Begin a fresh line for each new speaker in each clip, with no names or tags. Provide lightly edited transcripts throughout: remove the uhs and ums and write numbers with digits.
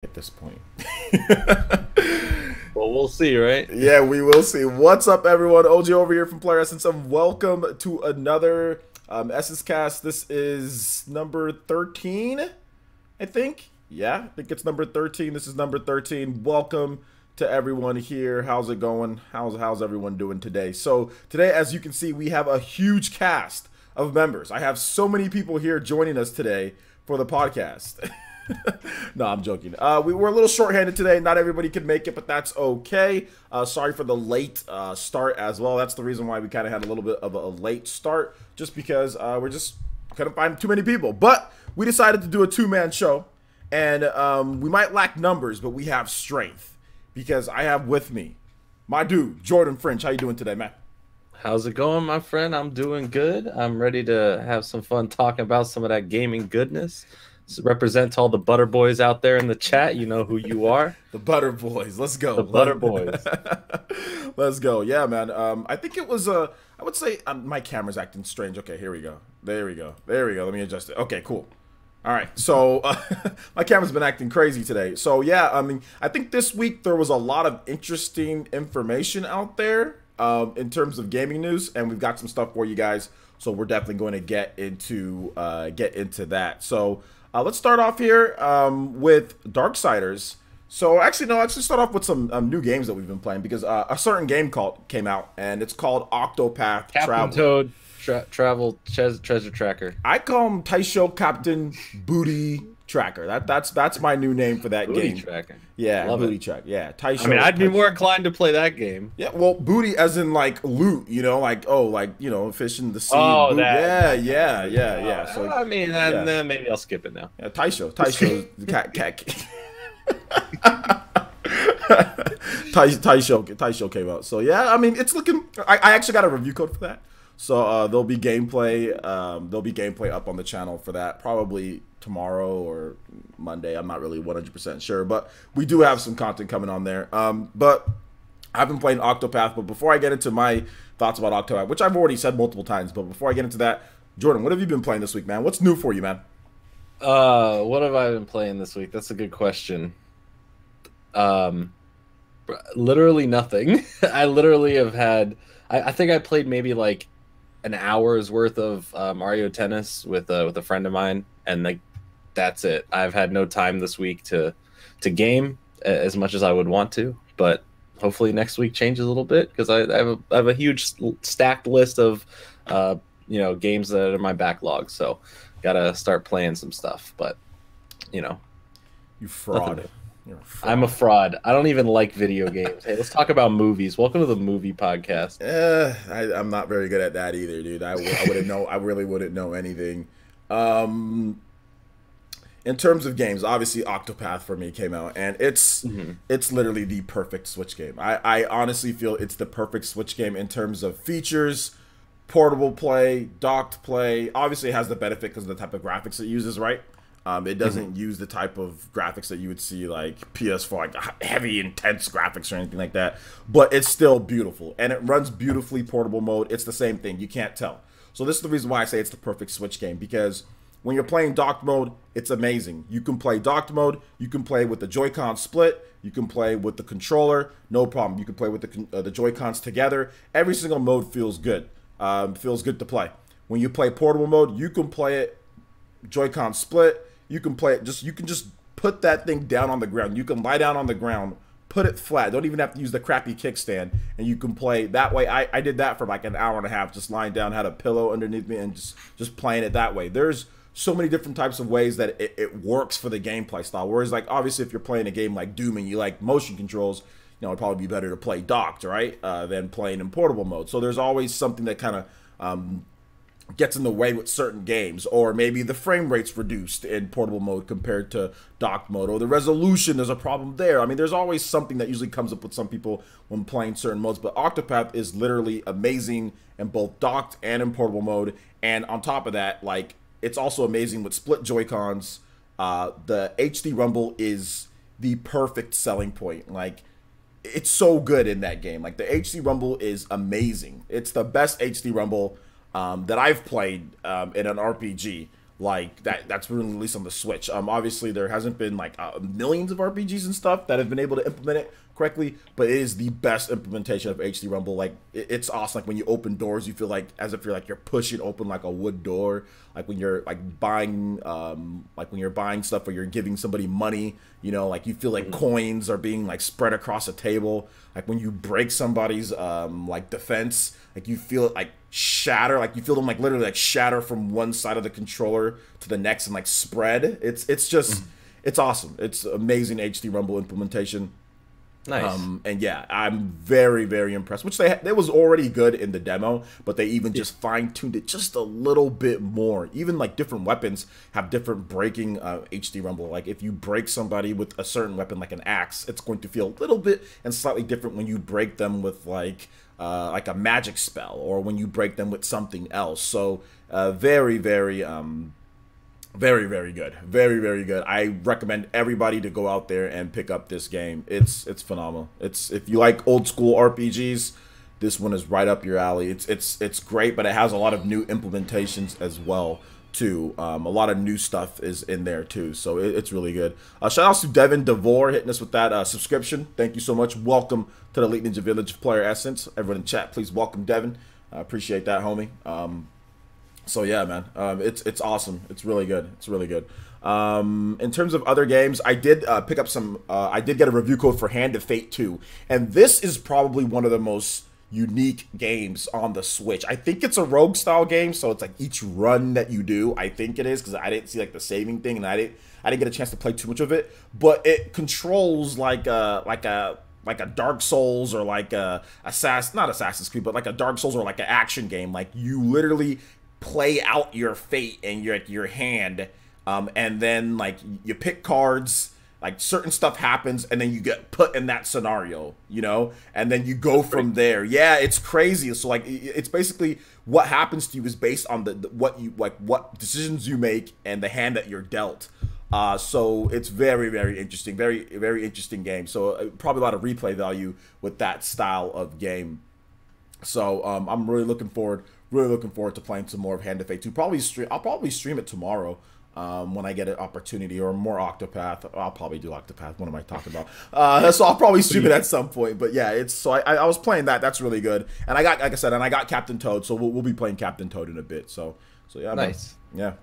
at this point.
Well, we'll see, right?
Yeah, we will see. What's up, everyone? OG over here from Player Essence, and welcome to another EssenceCast. This is number 13, I think. Yeah, I think it's number 13. This is number 13. Welcome to everyone here. How's it going? How's everyone doing today? So today, as you can see, we have a huge cast of members. I have so many people here joining us today for the podcast. No, I'm joking. We were a little short-handed today. Not everybody could make it, but that's okay. Sorry for the late start as well. That's the reason why we kind of had a little bit of a late start, just because we're just couldn't find too many people. But we decided to do a two-man show, and we might lack numbers, but we have strength, because I have with me my dude, Jordan French. How you doing today, man?
How's it going, my friend? I'm doing good. I'm ready to have some fun talking about some of that gaming goodness. Represent all the butter boys out there in the chat. You know who you are.
The butter boys. Let's go.
The butter boys.
Let's go. Yeah, man. I think it was I would say my camera's acting strange. Okay, here we go. There we go. There we go. Let me adjust it. Okay, cool. All right. So my camera's been acting crazy today. So yeah, I mean, I think this week there was a lot of interesting information out there in terms of gaming news, and we've got some stuff for you guys. So we're definitely going to get into that. So. Let's start off here with Darksiders. So actually, no, let's start off with some new games that we've been playing, because a certain game came out, and it's called Octopath
Captain Toad Travel Treasure Tracker.
I call him Taisho Captain Booty Tracker. That's my new name for that
Booty
game.
Tracker.
Yeah,
Love
Booty
it.
Tracker. Yeah, Taisho.
I mean, I'd be more inclined to play that game.
Yeah, well, booty as in like loot, you know, like fish in the sea.
Oh,
that. Yeah. So
I mean,
yeah.
then maybe I'll skip it now.
Yeah, Taisho, the cat. Taisho came out. So yeah, I mean, it's looking. I actually got a review code for that. So there'll be gameplay. There'll be gameplay up on the channel for that, probably tomorrow or Monday. I'm not really 100% sure, but we do have some content coming on there. But I've been playing Octopath. But before I get into my thoughts about Octopath, which I've already said multiple times, but before I get into that, Jordan, what have you been playing this week, man? What's new for you, man?
What have I been playing this week? That's a good question. Literally nothing. I literally have had. I think I played maybe like an hour's worth of Mario Tennis with a friend of mine, and like that's it. I've had no time this week to game as much as I would want to, but hopefully next week changes a little bit, because I have a huge stacked list of games that are in my backlog. So gotta start playing some stuff. But you
fraud. You're a fraud.
I'm a fraud. I don't even like video games. Hey, let's talk about movies. Welcome to the movie podcast.
I'm not very good at that either, dude. I wouldn't know. I really wouldn't know anything. In terms of games, obviously Octopath for me came out, and it's literally the perfect Switch game. I honestly feel it's the perfect Switch game in terms of features, portable play, docked play. Obviously, it has the benefit because of the type of graphics it uses, right? It doesn't use the type of graphics that you would see like PS4, like heavy, intense graphics or anything like that. But it's still beautiful, and it runs beautifully portable mode. It's the same thing. You can't tell. So this is the reason why I say it's the perfect Switch game, because when you're playing docked mode, it's amazing. You can play docked mode. You can play with the Joy-Con split. You can play with the controller. No problem. You can play with the Joy-Cons together. Every single mode feels good. Feels good to play. When you play portable mode, you can play it Joy-Con split. You can play it you can just put that thing down on the ground. You can lie down on the ground, put it flat. Don't even have to use the crappy kickstand, and you can play that way. I did that for like an hour and a half, just lying down, had a pillow underneath me, and just playing it that way. There's so many different types of ways that it works for the gameplay style. Whereas like obviously if you're playing a game like Doom and you like motion controls, it'd probably be better to play docked, right, than playing in portable mode. So there's always something that kind of gets in the way with certain games, or maybe the frame rate's reduced in portable mode compared to docked mode, or the resolution, there's a problem there. I mean, there's always something that usually comes up with some people when playing certain modes, but Octopath is literally amazing in both docked and in portable mode. And on top of that, like, it's also amazing with split Joy-Cons. The HD Rumble is the perfect selling point. Like, it's so good in that game. Like, the HD Rumble is amazing. It's the best HD Rumble that I've played in an RPG. like that's been released on the Switch. Obviously there hasn't been like millions of RPGs and stuff that have been able to implement it correctly, but it is the best implementation of HD Rumble. Like it's awesome. Like when you open doors, you feel like as if you're pushing open like a wood door. Like when you're buying stuff or you're giving somebody money, like you feel like coins are being like spread across a table. Like when you break somebody's like defense, like you feel it like shatter, like you feel them like literally like shatter from one side of the controller to the next and like spread. It's just it's awesome. It's amazing HD Rumble implementation.
Nice.
And yeah, I'm very, very impressed. Which it was already good in the demo, but they even just fine-tuned it just a little bit more. Even like different weapons have different breaking HD Rumble. Like if you break somebody with a certain weapon, like an axe, it's going to feel a little bit and slightly different when you break them with like a magic spell or when you break them with something else. So very, very very, very good. Very, very good. I recommend everybody to go out there and pick up this game. It's phenomenal. If you like old school RPGs, this one is right up your alley. It's great, but it has a lot of new implementations as well too. A lot of new stuff is in there too, so it's really good. Shout outs to Devin DeVore hitting us with that subscription. Thank you so much. Welcome to the Elite Ninja Village Player Essence. Everyone in chat, please welcome Devin. I appreciate that, homie. So yeah, man, it's awesome. It's really good. It's really good. In terms of other games, I did pick up some. I did get a review code for Hand of Fate 2, and this is probably one of the most unique games on the Switch. I think it's a rogue style game, so it's like each run that you do. I think it is because I didn't see like the saving thing, and I didn't get a chance to play too much of it. But it controls like a Dark Souls or like not Assassin's Creed, but like a Dark Souls or like an action game. Like you literally play out your fate in your hand, and then like you pick cards, like certain stuff happens, and then you get put in that scenario, and then you go from there. Yeah, it's crazy. So like it's basically what happens to you is based on what decisions you make and the hand that you're dealt. So it's very, very interesting, very, very interesting game. So probably a lot of replay value with that style of game. So I'm really looking forward to playing some more of Hand of Fate 2. I'll probably stream it tomorrow when I get an opportunity, or more Octopath. I'll probably do Octopath. What am I talking about? So I'll probably stream it at some point. But yeah, I was playing that. That's really good. And I got Captain Toad. So we'll be playing Captain Toad in a bit. So yeah,
nice.
Man. Yeah,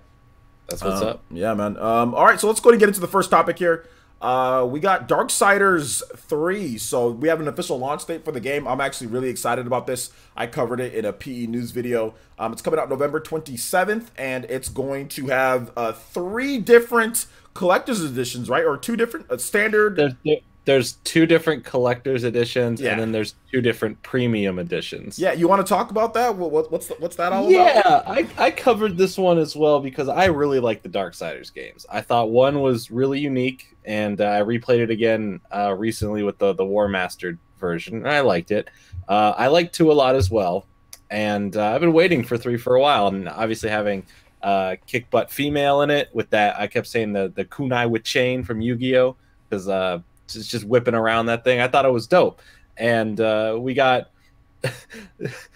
that's what's up.
Yeah, man. All right, so let's go and get into the first topic here. We got Darksiders 3, so we have an official launch date for the game. I'm actually really excited about this. I covered it in a PE News video. It's coming out November 27th, and it's going to have 3 different collector's editions, right? Or 2 different standard.
There's 2 different collector's editions, and then there's 2 different premium editions.
Yeah, you want to talk about that? What's that all about?
Yeah, I covered this one as well because I really like the Darksiders games. I thought one was really unique, and I replayed it again recently with the War Mastered version, and I liked it. I like 2 a lot as well, and I've been waiting for 3 for a while, and obviously having kick butt female in it with that. I kept saying the kunai with chain from Yu-Gi-Oh! Because it's just whipping around that thing. I thought it was dope. And we got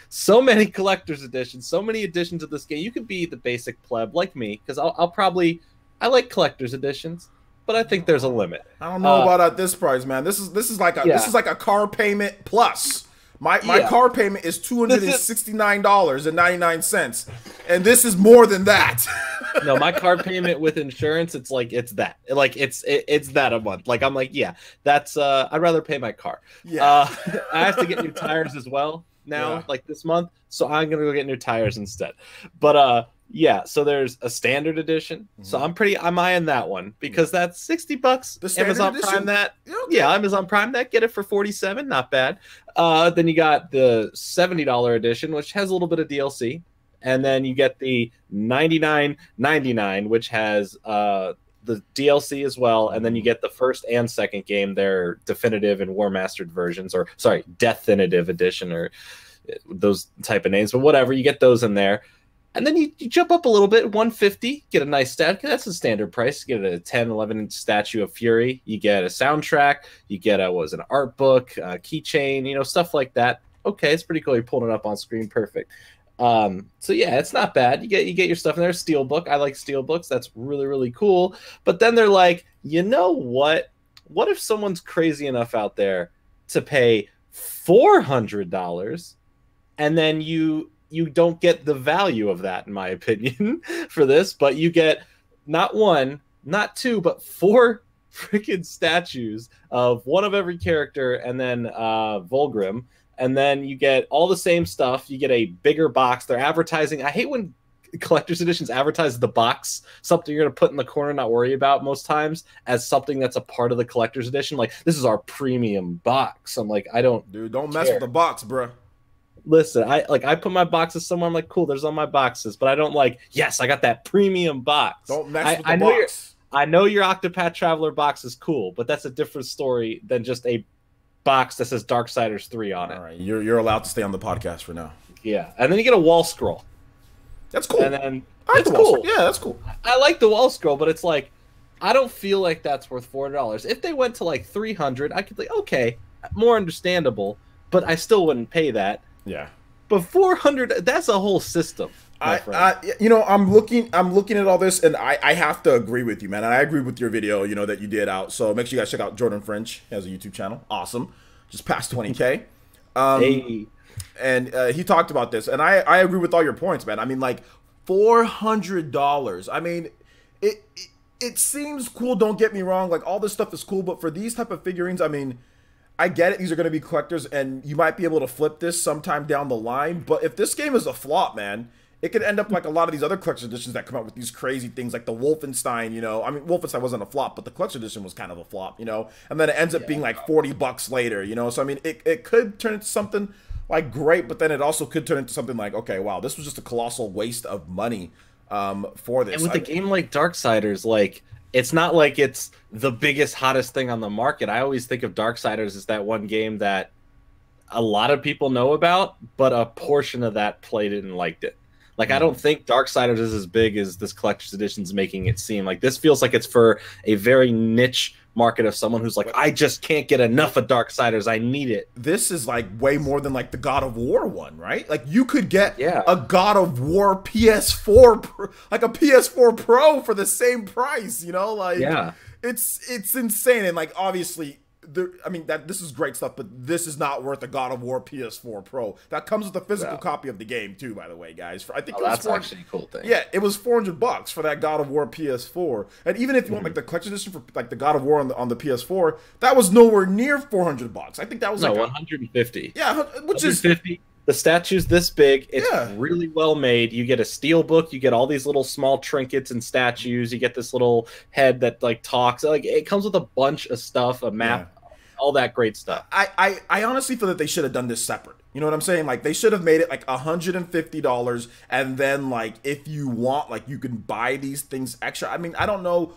so many collector's editions, so many editions of this game. You could be the basic pleb like me, because I like collector's editions, but I think there's a limit.
I don't know about at this price, man. This is like a car payment plus. My car payment is $269.99, and this is more than that.
No, my car payment with insurance, it's that a month. Like I'm like, yeah, that's I'd rather pay my car.
Yeah,
I have to get new tires as well now, like this month, so I'm gonna go get new tires instead. But yeah, so there's a standard edition. So I'm eyeing that one because that's $60.
The standard
Amazon
edition?
Prime that.
Okay.
Yeah, Amazon Prime that. Get it for $47, not bad. Then you got the $70 edition, which has a little bit of DLC, and then you get the $99.99, which has the DLC as well, and then you get the first and second game, their definitive and War Mastered versions, or sorry, Definitive Edition, or those type of names, but whatever. You get those in there. And then you jump up a little bit, $150, get a nice stat. That's the standard price. You get a 10, 11-inch statue of Fury. You get a soundtrack. You get an art book, a keychain, stuff like that. Okay, it's pretty cool. You're pulling it up on screen. Perfect. So yeah, it's not bad. You get your stuff in there. Steelbook. I like steelbooks. That's really, really cool. But then they're like, you know what? What if someone's crazy enough out there to pay $400 and then you don't get the value of that, in my opinion, for this, but you get not one, not two, but four freaking statues of one of every character, and then Volgrim, and then you get all the same stuff. You get a bigger box. They're advertising. I hate when collector's editions advertise the box, something you're going to put in the corner, not worry about most times, as something that's a part of the collector's edition. Like, this is our premium box. I'm like, I don't,
dude, don't mess with the box, bro.
Listen, I put my boxes somewhere. I'm like, cool, there's all my boxes, but I don't like, yes, I got that premium box.
Don't mess with the box.
I know your Octopath Traveler box is cool, but that's a different story than just a box that says Darksiders 3 on it.
All right, you're allowed to stay on the podcast for now.
Yeah, and then you get a wall scroll.
That's cool.
And then
it's cool. Yeah, that's cool.
I like the wall scroll, but it's like, I don't feel like that's worth $400. If they went to like 300, I could be okay, more understandable, but I still wouldn't pay that.
Yeah.
But 400, that's a whole system.
You know, I'm looking at all this, and I have to agree with you, man. And I agree with your video, you know, that you did out. So make sure you guys check out Jordan French. He has a YouTube channel. Awesome. Just past 20K.
Hey.
And he talked about this, and I agree with all your points, man. I mean, like, $400. I mean, it seems cool, don't get me wrong. Like, all this stuff is cool, but for these type of figurines, I mean, I get it. These are going to be collectors, and you might be able to flip this sometime down the line. But if this game is a flop, man, it could end up like a lot of these other collector's editions that come out with these crazy things, like the Wolfenstein, you know. I mean, Wolfenstein wasn't a flop, but the collector's edition was kind of a flop, you know. And then it ends up being like $40 later, you know. So, I mean, it could turn into something like great, but then it also could turn into something like, okay, wow, this was just a colossal waste of money for this.
And with a game like Darksiders, like, it's not like it's the biggest, hottest thing on the market. I always think of Darksiders as that one game that a lot of people know about, but a portion of that played it and liked it. Like, I don't think Darksiders is as big as this collector's edition's making it seem. Like, this feels like it's for a very niche market of someone who's like, I just can't get enough of Darksiders. I need it.
This is like way more than like the God of War one, right? Like, you could get a God of War PS4, like a PS4 Pro for the same price, you know? Like, it's insane. And like, obviously, I mean, this is great stuff, but this is not worth a God of War PS4 Pro. That comes with a physical copy of the game too, by the way, guys. I think
that's actually a cool thing.
Yeah, it was $400 for that God of War PS4, and even if you want like the collector's edition for like the God of War on the PS4, that was nowhere near $400. I think that was like
150.
Yeah, which is
150. The statue's this big. It's really well made. You get a steel book. You get all these little small trinkets and statues. You get this little head that like talks. Like, it comes with a bunch of stuff, a map, all that great stuff.
I honestly feel that they should have done this separate. You know what I'm saying? Like, they should have made it like $150, and then like if you want, like, you can buy these things extra. I mean, I don't know.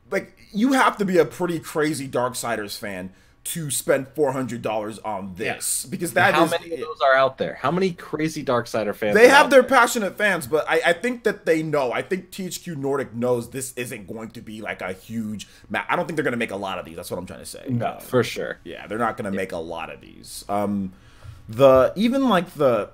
Like, you have to be a pretty crazy Darksiders fan to spend $400 on this, because that
how many of those are out there? How many crazy Darksider fans?
They have their passionate fans, but I think that they know. I think THQ Nordic knows this isn't going to be like a huge I don't think they're going to make a lot of these. That's what I'm trying to say.
No, for sure.
Yeah, they're not going to make a lot of these. Even like the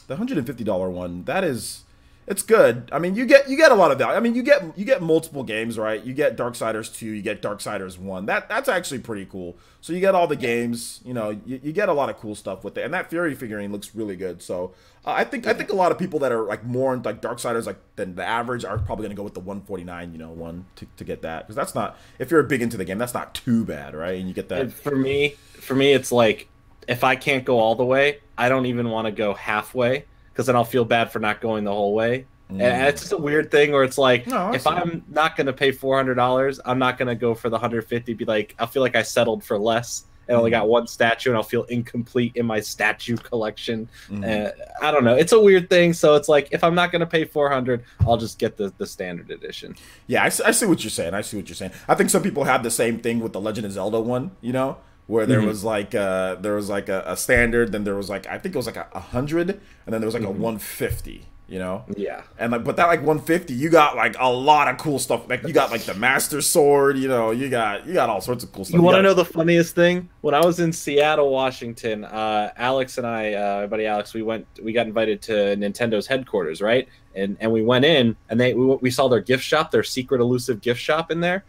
$150 one, that is, it's good. I mean, you get a lot of value. I mean, you get multiple games, right? You get Darksiders 2, you get Darksiders 1. That's actually pretty cool. So you get all the games, you know, you get a lot of cool stuff with it. And that Fury figurine looks really good. So I think a lot of people that are like more like Darksiders like than the average are probably going to go with the 149, you know, one to get that, because that's not, if you're big into the game, that's not too bad, right? And you get that.
And for me, it's like, if I can't go all the way, I don't even want to go halfway, because then I'll feel bad for not going the whole way. And it's just a weird thing where it's like, if I'm not going to pay $400, I'm not going to go for the 150. Be like, I'll feel like I settled for less and only got one statue, and I'll feel incomplete in my statue collection. I don't know. It's a weird thing. So it's like, if I'm not going to pay $400, I'll just get the standard edition.
Yeah, I see what you're saying. I think some people had the same thing with the Legend of Zelda one, you know, where there was like a standard, then there was like, I think it was like 100, and then there was like a 150. You know?
Yeah.
And like, but that like 150, you got like a lot of cool stuff. Like you got like the Master Sword, you know, you got all sorts of cool stuff.
You want to know the funniest thing? When I was in Seattle, Washington, Alex and I, my buddy Alex, we got invited to Nintendo's headquarters, right? And we went in, and we saw their gift shop, their secret elusive gift shop in there.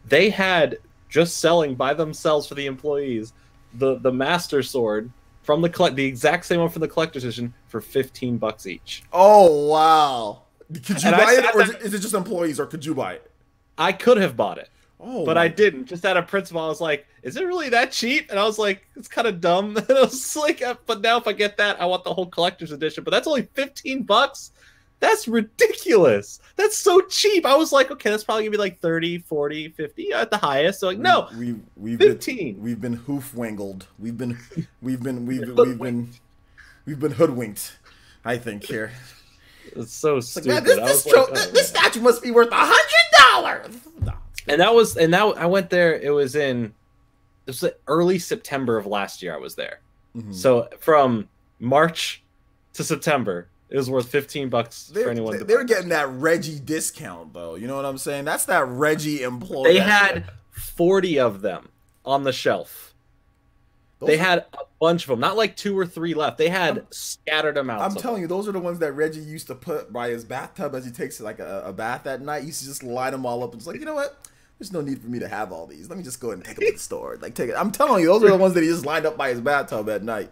They had just selling by themselves for the employees the Master Sword from the exact same one from the collector's edition for $15 each.
Oh wow! Could you buy it, or is it just employees, or could you buy it?
I could have bought it.
Oh,
but I didn't. Just out of principle, I was like, "Is it really that cheap?" And I was like, "It's kind of dumb." And I was like, "But now if I get that, I want the whole collector's edition." But that's only $15. That's ridiculous. That's so cheap. I was like, okay, that's probably gonna be like 30, 40, 50 at the highest. So like, no,
we've
15.
We've been hoofwingled. We've been hoodwinked. I think here.
It's so stupid.
Like, man, this statue must be worth $100. No.
And I went there. It was early September of last year. I was there. Mm-hmm. So from March to September, it was worth $15 for anyone.
They were getting that Reggie discount, though. You know what I'm saying? That's that Reggie employee.
They had 40 of them on the shelf. They had a bunch of them, not like 2 or 3 left. They had scattered amounts.
I'm telling you, those are the ones that Reggie used to put by his bathtub as he takes like a bath at night. He used to just line them all up and just like, you know what? There's no need for me to have all these. Let me just go ahead and take them to the store. Like, take it. I'm telling you, those are the ones that he just lined up by his bathtub at night.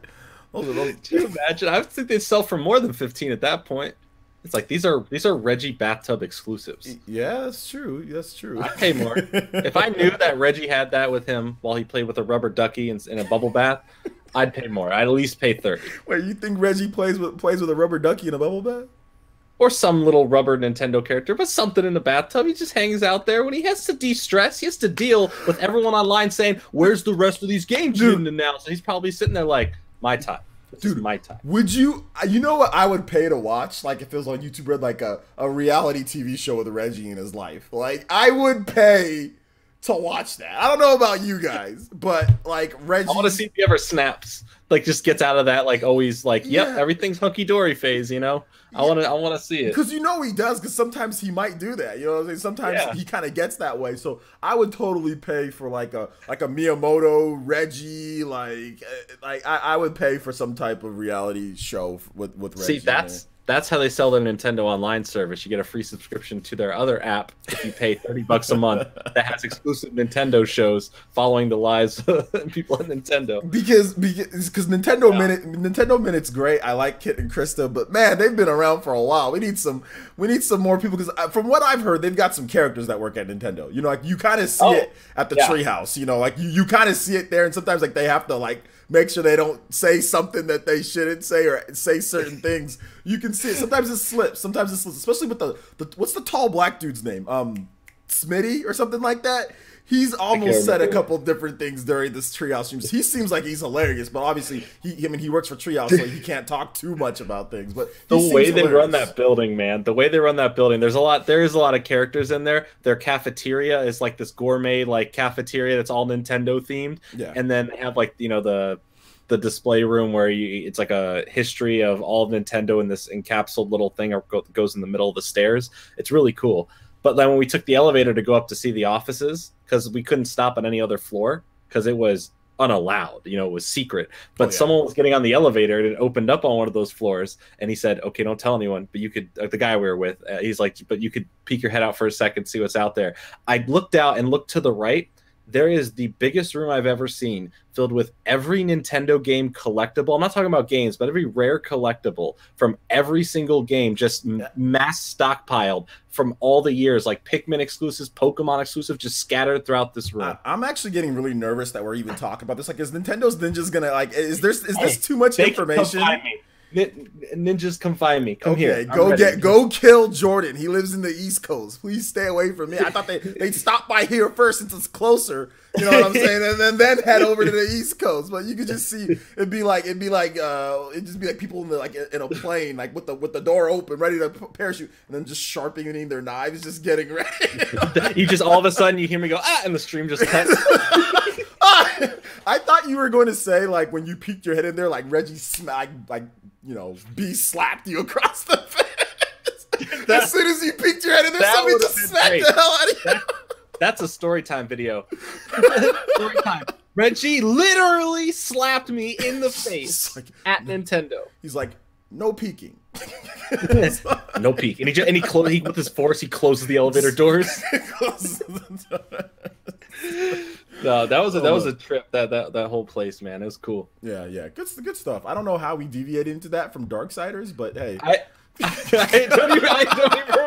Those. Can
you imagine? I think they sell for more than 15 at that point. It's like these are Reggie bathtub exclusives.
Yeah, that's true. That's true.
I'd pay more if I knew that Reggie had that with him while he played with a rubber ducky in a bubble bath. I'd pay more. I'd at least pay 30.
Wait, you think Reggie plays with a rubber ducky in a bubble bath?
Or some little rubber Nintendo character, but something in the bathtub. He just hangs out there when he has to de-stress. He has to deal with everyone online saying, "Where's the rest of these games you didn't announce?" And he's probably sitting there like, "My time." Dude, my time.
Would you? You know what I would pay to watch? Like if it was on YouTube, or like a reality TV show with Reggie in his life. Like I would pay to watch that. I don't know about you guys, but like Reggie,
I want to see if he ever snaps. Like just gets out of that like always like, yep, everything's hunky dory phase. You know, I want to see it
because you know he does. Because sometimes he might do that. You know what I'm saying? Sometimes he kind of gets that way. So I would totally pay for like a Miyamoto Reggie. Like I would pay for some type of reality show with Reggie.
See, that's how they sell their Nintendo Online service. You get a free subscription to their other app if you pay $30 a month that has exclusive Nintendo shows following the lives of people at Nintendo.
Because Nintendo Minute's great. I like Kit and Krista, but man, they've been around for a while. We need some more people because from what I've heard, they've got some characters that work at Nintendo. You know, like you kind of see it at the Treehouse. You know, like you kind of see it there, and sometimes like they have to like make sure they don't say something that they shouldn't say or say certain things. You can see it. Sometimes it slips. Especially with the what's the tall black dude's name? Smitty or something like that. He's almost said a couple different things during this Treehouse streams. He seems like he's hilarious, but obviously he works for Treehouse, so he can't talk too much about things. But
the way they run that building, man, there is a lot of characters in there. Their cafeteria is like this gourmet like cafeteria that's all Nintendo themed.
Yeah.
And then they have like, you know, the display room where it's like a history of all of Nintendo in this encapsulated little thing goes in the middle of the stairs. It's really cool. But then when we took the elevator to go up to see the offices, because we couldn't stop on any other floor because it was unallowed, you know, it was secret. But someone was getting on the elevator and it opened up on one of those floors, and he said, "Okay, don't tell anyone, but you could." The guy we were with, he's like, "But you could peek your head out for a second, see what's out there." I looked out and looked to the right. There is the biggest room I've ever seen, filled with every Nintendo game collectible. I'm not talking about games, but every rare collectible from every single game, just mass stockpiled from all the years, like Pikmin exclusives, Pokemon exclusives, just scattered throughout this room.
I'm actually getting really nervous that we're even talking about this. Like, is Nintendo's Ninjas gonna like? Is this too much information?
Ninjas, come find me. Come here.
Go kill Jordan. He lives in the East Coast. Please stay away from me. I thought they'd stop by here first since it's closer. You know what I'm saying? And then head over to the East Coast. But you could just see it'd just be like people in a plane, like with the door open, ready to parachute, and then just sharpening their knives, just getting ready.
You just all of a sudden you hear me go and the stream just cuts.
I thought you were going to say like when you peeked your head in there, like Reggie smacked, like, you know, B slapped you across the face. As soon as you peeked your head in there, somebody just smacked the hell out of you.
That's a story time video. Story time. Reggie literally slapped me in the face like, at Nintendo.
He's like, no peeking.
No peek. And he with his force, he closes the elevator doors. No, that was a trip. That whole place, man, it was cool.
Yeah, good stuff. I don't know how we deviated into that from Darksiders, but hey,
I don't even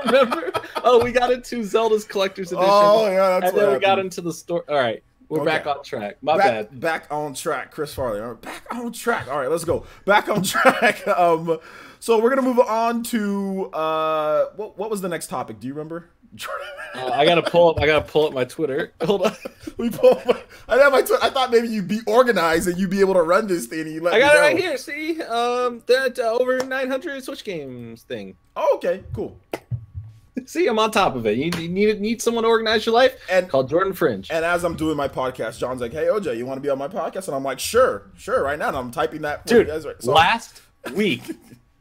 remember. Oh, we got into Zelda's Collector's Edition.
Oh yeah, that's
and then we got into the store. All right. We're back on track. My bad.
Back on track, Chris Farley. Back on track. All right, let's go. Back on track. So we're gonna move on to what was the next topic? Do you remember?
I gotta pull up my Twitter. Hold on.
I have my Twitter. I thought maybe you'd be organized and you'd be able to run this thing. And you
I got it right here. See, that over 900 Switch games thing.
Oh, okay, cool.
See, I'm on top of it. You need someone to organize your life?
And
called Jordan Fringe.
And as I'm doing my podcast, John's like, "Hey, OJ, you want to be on my podcast?" And I'm like, "Sure, right now." And I'm typing that.
Dude, last week,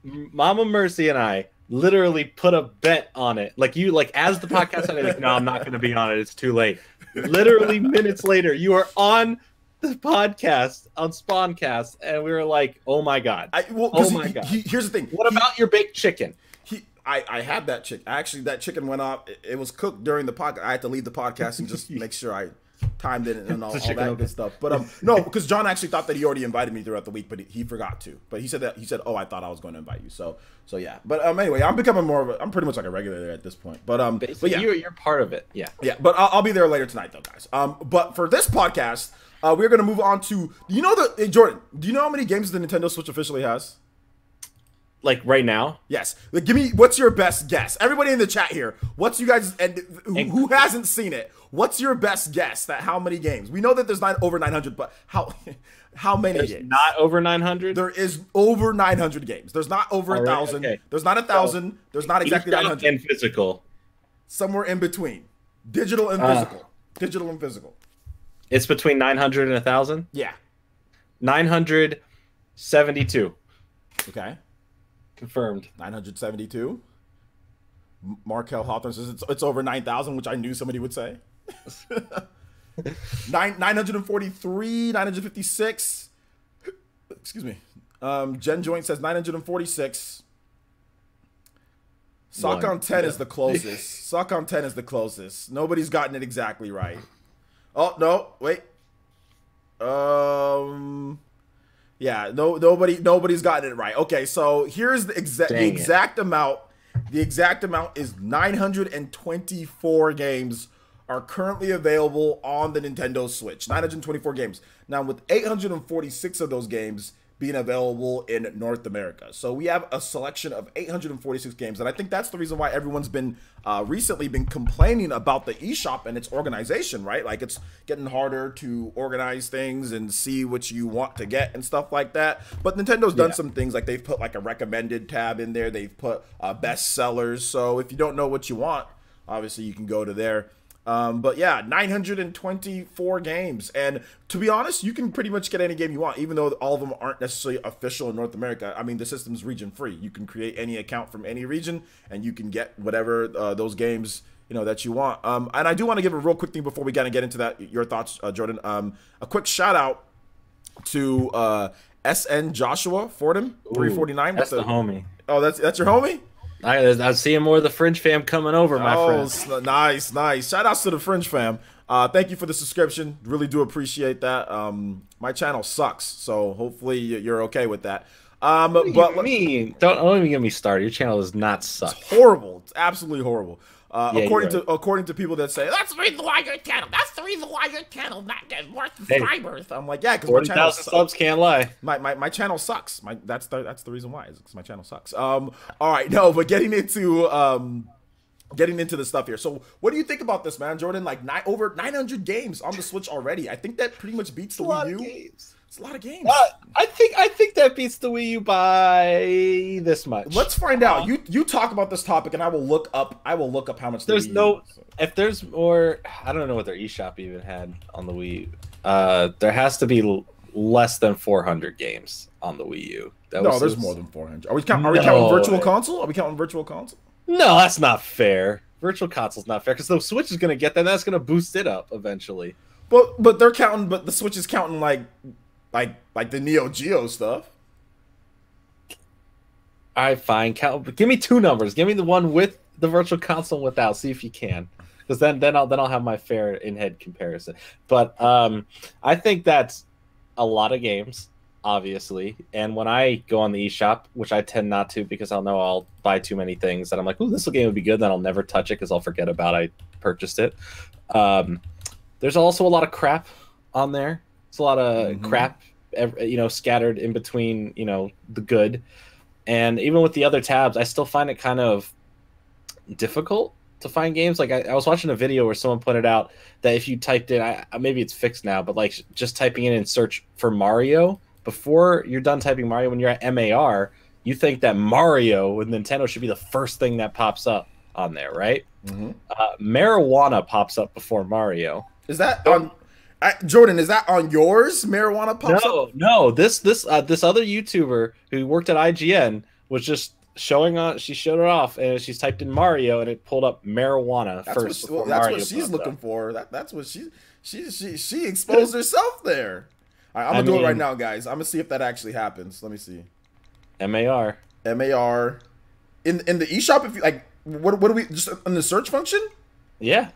Mama Mercy and I literally put a bet on it. Like as the podcast started, like, no, I'm not going to be on it. It's too late. Literally minutes later, you are on the podcast on Spawncast, and we were like, "Oh my god! My god!"
Here's the thing.
What about your baked chicken?
I had that chicken. Actually, that chicken went off. It was cooked during the podcast. I had to leave the podcast and just make sure I timed it and all that good stuff. But no, because John actually thought that he already invited me throughout the week, but he forgot to. But he said, "Oh, I thought I was going to invite you." So yeah. But anyway, I'm becoming I'm pretty much like a regular there at this point. But yeah,
you're part of it. Yeah.
Yeah. But I'll be there later tonight, though, guys. But for this podcast, we're gonna move on to. Jordan? Do you know how many games the Nintendo Switch officially has?
Like right now?
Yes. Like, give me, what's your best guess? Everybody in the chat here, what's you guys, and who hasn't seen it, what's your best guess that how many games? We know that there's over 900, but how many games?
Not over 900?
There is over 900 games. There's not over 1,000. Okay. There's not 1,000. There's not exactly 900.
And physical.
Somewhere in between. Digital and physical. Digital and physical.
It's between 900 and 1,000?
Yeah.
972.
Okay.
Confirmed.
972. Markel Hawthorne says it's over 9,000, which I knew somebody would say. 943, 956. Excuse me. Jen Joint says 946. Sock on 10 is the closest. Sock on 10 is the closest. Nobody's gotten it exactly right. Oh, no. Wait. Yeah, nobody's gotten it right. Okay, so here's the exact amount. The exact amount is 924 games are currently available on the Nintendo Switch. 924 games. Now, with 846 of those games being available in North America. So we have a selection of 846 games, and I think that's the reason why everyone's been recently been complaining about the eShop and its organization, right? Like, it's getting harder to organize things and see what you want to get and stuff like that. But Nintendo's done some things, like they've put like a recommended tab in there. They've put best sellers. So if you don't know what you want, obviously you can go to there. But yeah, 924 games. And to be honest, you can pretty much get any game you want, even though all of them aren't necessarily official in North America. I mean, the system's region free. You can create any account from any region and you can get whatever those games, that you want. And I do want to give a real quick thing before we get into that, your thoughts, Jordan. A quick shout out to SN Joshua Fordham, 349.
That's the homie.
Oh, that's your homie?
I see more of the Fringe fam coming over, my friend.
Oh, nice. Shout outs to the Fringe fam. Thank you for the subscription. Really do appreciate that. My channel sucks, so hopefully you're okay with that.
What do you mean? Don't even get me started. Your channel does not suck.
It's horrible. It's absolutely horrible. According to people that say that's the reason why your channel. That's the reason why your channel not getting more subscribers. I'm like, yeah, because
40,000 subs can't lie.
My channel sucks. That's the reason why. Is because my channel sucks. All right, no, but getting into the stuff here. So, what do you think about this, man, Jordan? Like over 900 games on the Switch already. I think that pretty much beats the Wii U. It's a lot of games.
I think that beats the Wii U by this much.
Let's find out. You talk about this topic, and I will look up how much.
There's if there's more. I don't know what their eShop even had on the Wii U. There has to be less than 400 games on the Wii U.
There's more than 400. Are we counting Virtual Console? Are we counting Virtual Console?
No, that's not fair. Virtual console's not fair because the Switch is going to get that. That's going to boost it up eventually.
But they're counting. But the Switch is counting like the Neo Geo stuff.
All right, fine. Give me two numbers. Give me the one with the Virtual Console and without. See if you can, because then I'll have my fair in-head comparison. But I think that's a lot of games, obviously. And when I go on the eShop, which I tend not to because I'll buy too many things that I'm like, "Ooh, this game would be good." Then I'll never touch it because I'll forget about I purchased it. There's also a lot of crap on there. It's a lot of crap, scattered in between, the good. And even with the other tabs, I still find it kind of difficult to find games. Like I was watching a video where someone pointed out that if you typed in, maybe it's fixed now, but like just typing in search for Mario, before you're done typing Mario, when you're at MAR, you think that Mario with Nintendo should be the first thing that pops up on there, right? Marijuana pops up before Mario.
Is that on Jordan? Is that on yours? Marijuana pops up?
No. This other YouTuber who worked at IGN was just showing on. She showed it off, and she's typed in Mario, and it pulled up marijuana first.
That's what she's looking for. That's what she exposed herself there. All right, I'm gonna do it right now, guys. I'm gonna see if that actually happens. Let me see.
MAR
in the eShop. If you like, what do we just in the search function?
Yeah.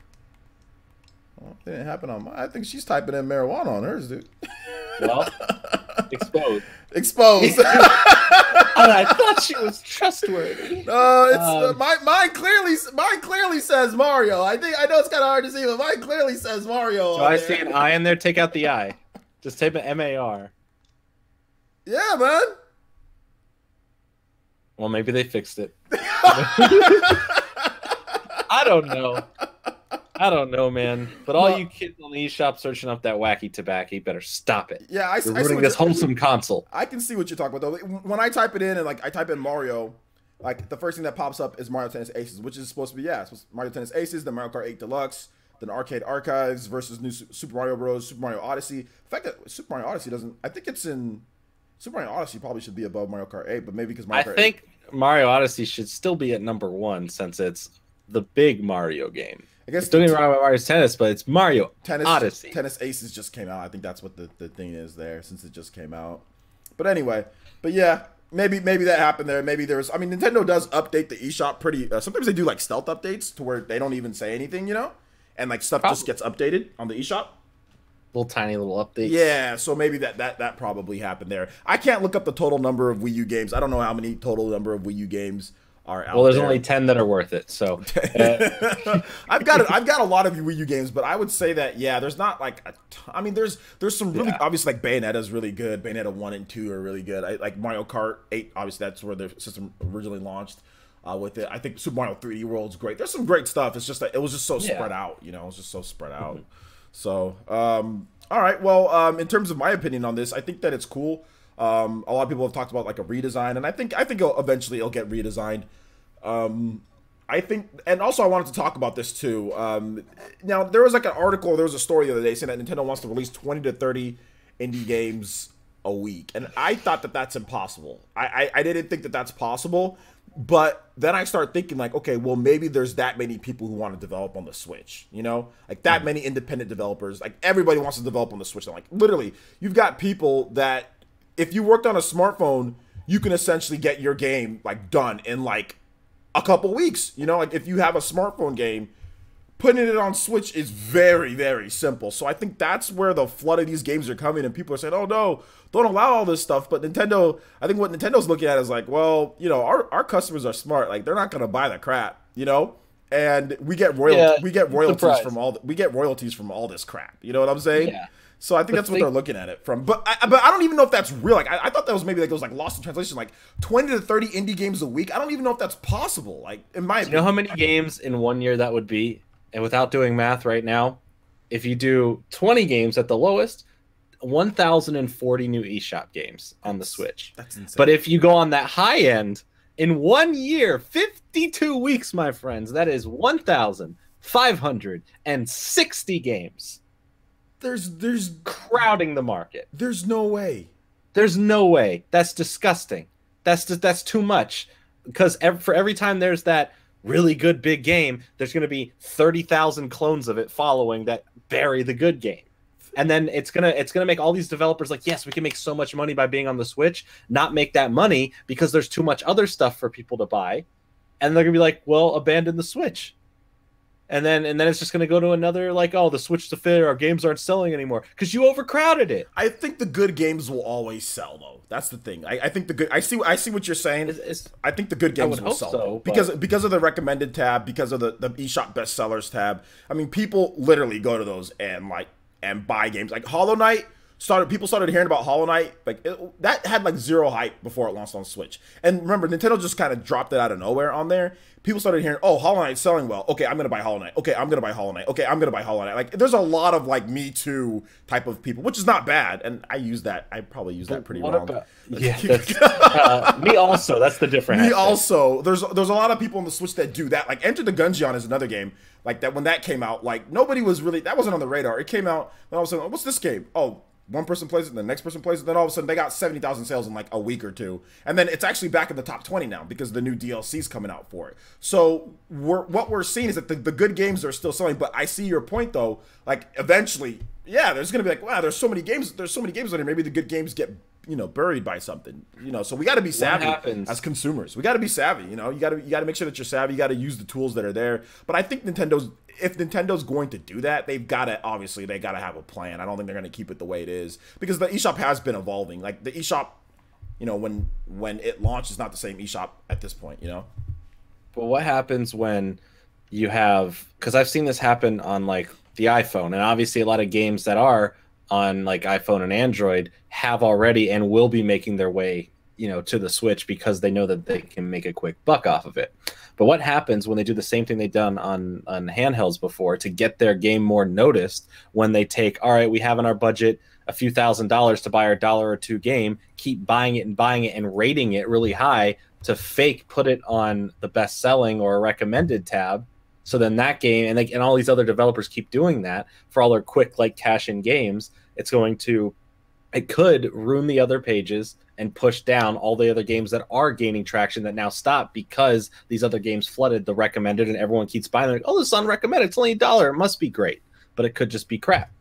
Well, it didn't happen on mine. I think she's typing in marijuana on hers, dude.
Well, exposed.
I
thought she was trustworthy.
No, mine clearly says Mario. I know it's kind of hard to see, but mine clearly says Mario.
So I see an I in there. Take out the I. Just type in MAR.
Yeah, man.
Well, maybe they fixed it. I don't know, man. But all you kids on the eShop searching up that wacky tobacco, you better stop it.
Yeah,
You're ruining this wholesome console.
I can see what you're talking about, though. When I type it in and I type in Mario, the first thing that pops up is Mario Tennis Aces, which is supposed to be Mario Tennis Aces, then Mario Kart 8 Deluxe, then Arcade Archives versus New Super Mario Bros, Super Mario Odyssey. The fact that Super Mario Odyssey doesn't, I think it's in Super Mario Odyssey probably should be above Mario Kart 8, but maybe because Mario Kart 8. I think
Mario Odyssey should still be at number 1 since it's the big Mario game.
I guess
don't even about Mario's Tennis, but it's Mario Odyssey.
Tennis Aces just came out. I think that's what the thing is there since it just came out. But anyway, yeah, maybe that happened there. Maybe there's. I mean, Nintendo does update the eShop pretty. Sometimes they do like stealth updates to where they don't even say anything, and like stuff just gets updated on the eShop.
Tiny little updates.
Yeah, so maybe that probably happened there. I can't look up the total number of Wii U games. I don't know how many total number of Wii U games are out.
Well, there's only 10 that are worth it. So
I've got a lot of Wii U games, but I would say that there's not like I mean, there's some really obviously like Bayonetta's really good. Bayonetta 1 and 2 are really good. Like Mario Kart 8, obviously that's where the system originally launched. With it, I think Super Mario 3D World's great. There's some great stuff. It's just that it was just so spread out. It was just so spread out. So, all right. Well, in terms of my opinion on this, I think that it's cool. A lot of people have talked about like a redesign, and I think eventually it'll get redesigned. I think, and also I wanted to talk about this too. Now there was like an article, there was a story the other day saying that Nintendo wants to release 20 to 30 indie games a week, and I thought that that's impossible. I didn't think that that's possible. But then I start thinking like, okay, well, maybe there's that many people who want to develop on the Switch, like that many independent developers, like everybody wants to develop on the Switch. And like literally, you've got people that if you worked on a smartphone, you can essentially get your game like done in like a couple weeks, like if you have a smartphone game, putting it on Switch is very, very simple. So I think that's where the flood of these games are coming, and people are saying, oh no, don't allow all this stuff. But Nintendo, I think what Nintendo's looking at is like, well, our customers are smart. Like they're not going to buy the crap, and we get royalties from all this crap. You know what I'm saying? Yeah. So I think that's what they're looking at it from. But I don't even know if that's real. Like I thought that was maybe like it was like lost in translation, like 20 to 30 indie games a week. I don't even know if that's possible. Like in my opinion.
You know how many games in 1 year that would be? And without doing math right now, if you do 20 games at the lowest, 1,040 new eShop games on the Switch.
That's insane.
But if you go on that high end, in 1 year, 52 weeks, my friends, that is 1,560 games.
There's
crowding the market.
There's no way.
There's no way. That's disgusting. That's too much. Because for every time there's that really good big game, there's going to be 30,000 clones of it following that bury the good game. And then it's gonna make all these developers like, yes, we can make so much money by being on the Switch, not make that money because there's too much other stuff for people to buy. And they're gonna be like, well, abandon the Switch. And then it's just gonna go to another, like, oh, the Switch to fit, our games aren't selling anymore because you overcrowded it.
I think the good games will always sell, though. That's the thing. I think the good. I see what you're saying. I think the good games will sell
so,
because of the recommended tab, because of the eShop bestsellers tab. I mean, people literally go to those and buy games like Hollow Knight. People started hearing about Hollow Knight, like that had like zero hype before it launched on Switch. And remember, Nintendo just kind of dropped it out of nowhere on there. People started hearing, oh, Hollow Knight's selling well. Okay, I'm gonna buy Hollow Knight. Okay, I'm gonna buy Hollow Knight. Okay, I'm gonna buy Hollow Knight. Like, there's a lot of like Me Too type of people, which is not bad. And I use that. I probably use that pretty wrong.
Yeah, me also. That's the difference.
Me also. There's a lot of people on the Switch that do that. Like Enter the Gungeon is another game like that. When that came out, like nobody was really, that wasn't on the radar. It came out, and all of a sudden, what's this game? Oh, one person plays it, and the next person plays it. Then all of a sudden, they got 70,000 sales in like a week or two, and then it's actually back in the top 20 now because the new DLC's coming out for it. So what we're seeing is that the good games are still selling. But I see your point though. Like eventually, yeah, there's gonna be like, wow, there's so many games on here. Maybe the good games get buried by something. So we got to be savvy as consumers. We got to be savvy. You got to make sure that you're savvy. You got to use the tools that are there. But I think if Nintendo's going to do that, they got to have a plan. I don't think they're going to keep it the way it is because the eShop has been evolving. Like the eShop, when it launched, is not the same eShop at this point.
But what happens when you have? Because I've seen this happen on like the iPhone, and obviously a lot of games that are on like iPhone and Android have already and will be making their way, to the Switch because they know that they can make a quick buck off of it. But what happens when they do the same thing they've done on handhelds before to get their game more noticed when they take, all right, we have in our budget a few $1,000s to buy our $1 or $2 game, keep buying it and rating it really high to fake put it on the best selling or recommended tab. So then that game and all these other developers keep doing that for all their quick like cash in games. It could ruin the other pages and push down all the other games that are gaining traction that now stop because these other games flooded the recommended and everyone keeps buying it. Like, oh, this is unrecommended. It's only $1. It must be great, but it could just be crap.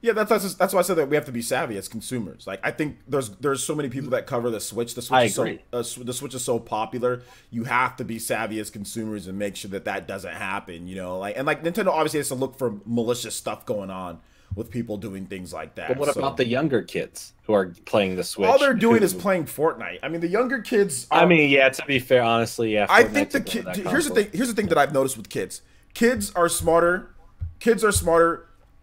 Yeah, that's why I said that we have to be savvy as consumers. Like I think there's so many people that cover the Switch. The Switch is so popular. You have to be savvy as consumers and make sure that doesn't happen. And Nintendo obviously has to look for malicious stuff going on with people doing things like that.
But what about the younger kids who are playing the Switch?
All they're doing is playing Fortnite. I mean, the younger kids.
To be fair, honestly, yeah.
I think here's the thing that I've noticed with kids. Kids are smarter.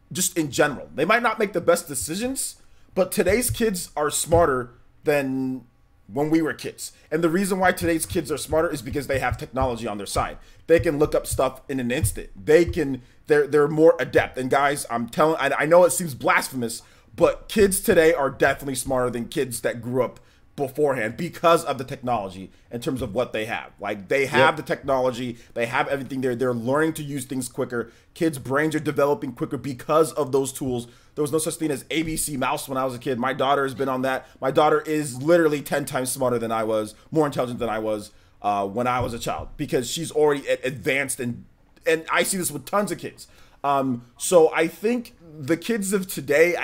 Just in general. They might not make the best decisions, but today's kids are smarter than when we were kids. And the reason why today's kids are smarter is because they have technology on their side. They can look up stuff in an instant. They're more adept. And guys, I know it seems blasphemous, but kids today are definitely smarter than kids that grew up beforehand because of the technology in terms of what they have. Like they have the technology, they have everything there. They're learning to use things quicker. Kids' brains are developing quicker because of those tools. There was no such thing as ABC mouse when I was a kid. My daughter has been on that. My daughter is literally 10 times smarter than I was, more intelligent than I was when I was a child because she's already advanced and I see this with tons of kids. So I think the kids of today,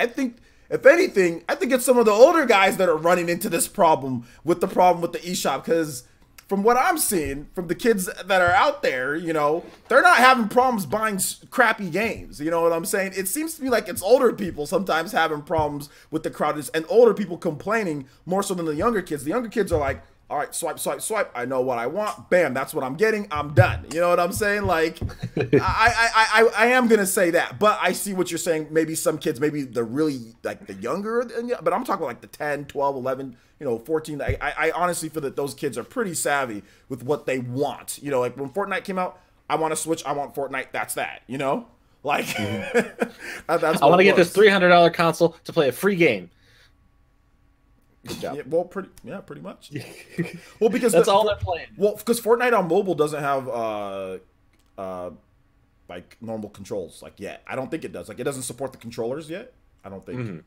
if anything, I think it's some of the older guys that are running into this problem with the eShop because from what I'm seeing from the kids that are out there, they're not having problems buying crappy games. You know what I'm saying? It seems to me like it's older people sometimes having problems with the crowd and older people complaining more so than the younger kids. The younger kids are like, all right, swipe, swipe, swipe. I know what I want. Bam, that's what I'm getting. I'm done. You know what I'm saying? Like, I am going to say that. But I see what you're saying. Maybe some kids, maybe they're really, like, the younger. But I'm talking about, like, the 10, 12, 11, 14. I honestly feel that those kids are pretty savvy with what they want. Like, when Fortnite came out, I want a Switch. I want Fortnite. That's that, Like, that's
I want to get this $300 console to play a free game.
Yeah, well, pretty much. Well, because
that's all they're playing.
Well, because Fortnite on mobile doesn't have like normal controls like yet. I don't think it does. Like it doesn't support the controllers yet. I don't think.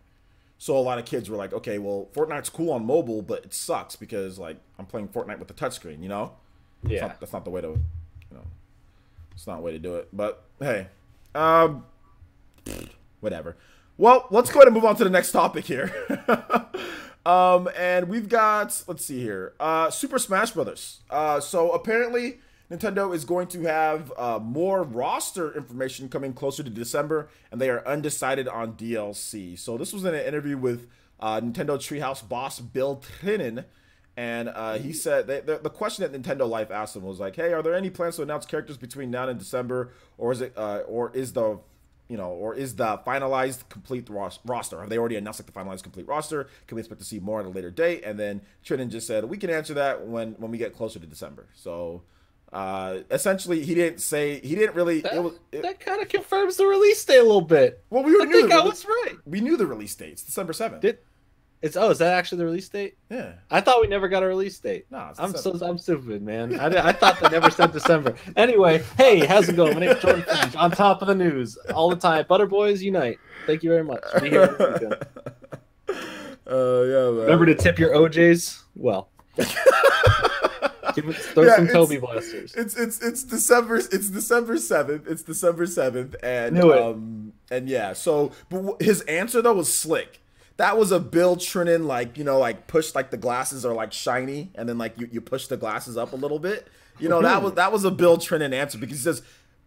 So a lot of kids were like, okay, well, Fortnite's cool on mobile, but it sucks because like I'm playing Fortnite with the touchscreen.
Yeah,
that's not the way to you know, it's not a way to do it. But hey, whatever. Well, let's go ahead and move on to the next topic here. And we've got, let's see here, Super Smash Brothers. So apparently Nintendo is going to have more roster information coming closer to December, and they are undecided on DLC. So this was in an interview with Nintendo Treehouse boss Bill Trinen, and he said the question that Nintendo Life asked him was like, "Hey, are there any plans to announce characters between now and December, or is the finalized complete roster? Have they already announced like the finalized complete roster? Can we expect to see more at a later date?" And then Trinen just said, "We can answer that when we get closer to December." So essentially, he didn't really.
That kind of confirms the release date a little bit.
Well, I was right. We knew the release date. It's December 7th.
Is that actually the release date?
Yeah.
I thought we never got a release date.
No,
I'm stupid, man. I thought they never said December. Anyway, hey, how's it going? My name's Jordan Finch, on top of the news all the time. Butter Boys unite. Thank you very much. Be here this weekend.
Yeah, man.
Remember to tip your OJs? Well. Throw some Kobe blasters.
It's December 7th. It's December 7th, and
knew it.
And yeah, so but his answer though was slick. That was a Bill Trinen, like push like the glasses are like shiny, and then like you push the glasses up a little bit. That was a Bill Trinen answer, because he says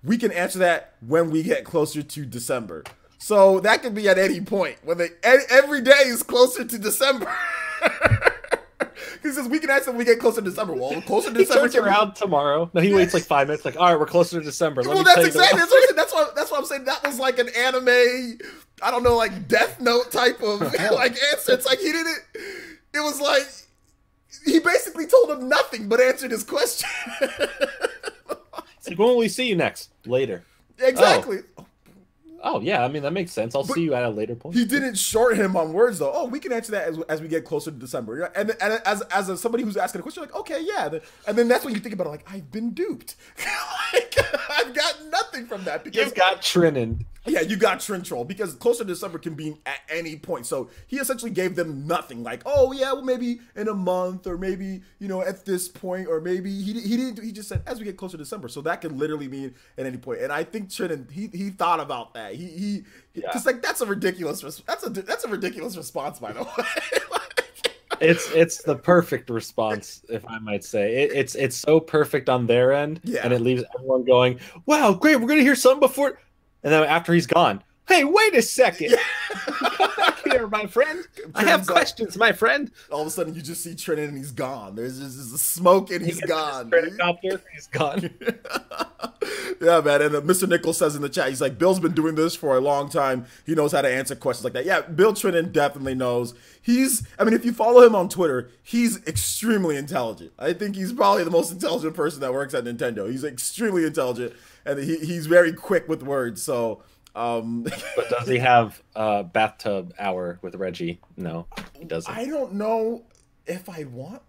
we can answer that when we get closer to December. So that could be at any point when every day is closer to December. He says we can answer when we get closer to December. Well, closer to December.
He turns around tomorrow. No, he waits like 5 minutes. Like, all right, we're closer to December.
That's what I'm saying. That was like an anime, I don't know, like Death Note type of like answer. It's like he didn't. It was like he basically told him nothing but answered his question.
It's like, when will we see you next? Later.
Exactly.
Oh, yeah, I mean, that makes sense. I'll see you at a later point.
He didn't short him on words, though. Oh, we can answer that as we get closer to December. And as somebody who's asking a question, like, okay, yeah. And then that's when you think about it, like, I've been duped. Like, I've got nothing from that. Because
you've got Trinen.
Yeah, you got Trin Troll, because closer to December can be at any point. So he essentially gave them nothing. Like, oh, yeah, well, maybe in a month, or maybe, at this point, or maybe he didn't. He just said, as we get closer to December. So that can literally mean at any point. And I think Trin, he thought about that. Because like that's a ridiculous response, by the way.
It's the perfect response, if I might say. It's so perfect on their end, and it leaves everyone going, "Wow, great! We're gonna hear something before." And then after he's gone, hey, wait a second. Come back here, my friend. I have questions, my friend.
All of a sudden, you just see Trinen and he's gone. There's just a smoke and he's gone.
He's gone.
Yeah, man. And Mr. Nichols says in the chat, he's like, Bill's been doing this for a long time. He knows how to answer questions like that. Yeah, Bill Trinen definitely knows. If you follow him on Twitter, he's extremely intelligent. I think he's probably the most intelligent person that works at Nintendo. He's extremely intelligent, and he's very quick with words. So,
but does he have bathtub hour with Reggie? No, he doesn't.
I don't know if I want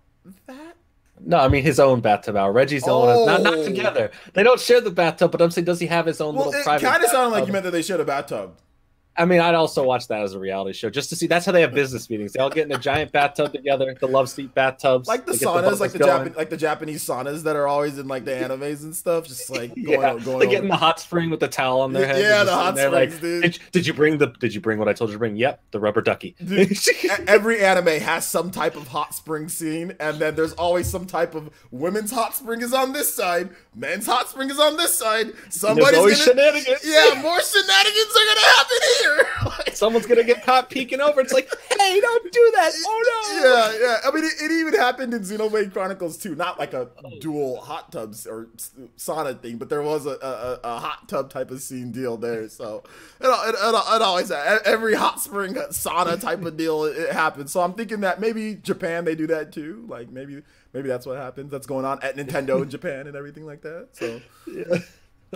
that.
No, I mean his own bathtub hour. Reggie's the only one. Not together. They don't share the bathtub, but I'm saying, does he have his own little private?
It kind of sounded like you meant that they shared a bathtub.
I mean, I'd also watch that as a reality show just to see. That's how they have business meetings. They all get in a giant bathtub together, the love seat bathtubs,
like the saunas, like the Japanese saunas that are always in like the animes and stuff. Just like going.
They get in the hot spring with the towel on their head.
Yeah, the hot springs,
like, dude. Did you bring what I told you to bring? Yep, the rubber ducky.
Dude, every anime has some type of hot spring scene, and then there's always some type of women's hot spring is on this side, men's hot spring is on this side. Somebody's
shenanigans.
Yeah, more shenanigans are gonna happen here.
Someone's gonna get caught peeking over. It's like, hey, don't do that. Oh
no. Yeah. I mean, it even happened in Xenoblade Chronicles 2. Not like a dual hot tubs or sauna thing, but there was a hot tub type of scene deal there. So it always every hot spring sauna type of deal it happens. So I'm thinking that maybe Japan they do that too. Like maybe that's what happens. That's going on at Nintendo in Japan and everything like that. So
yeah.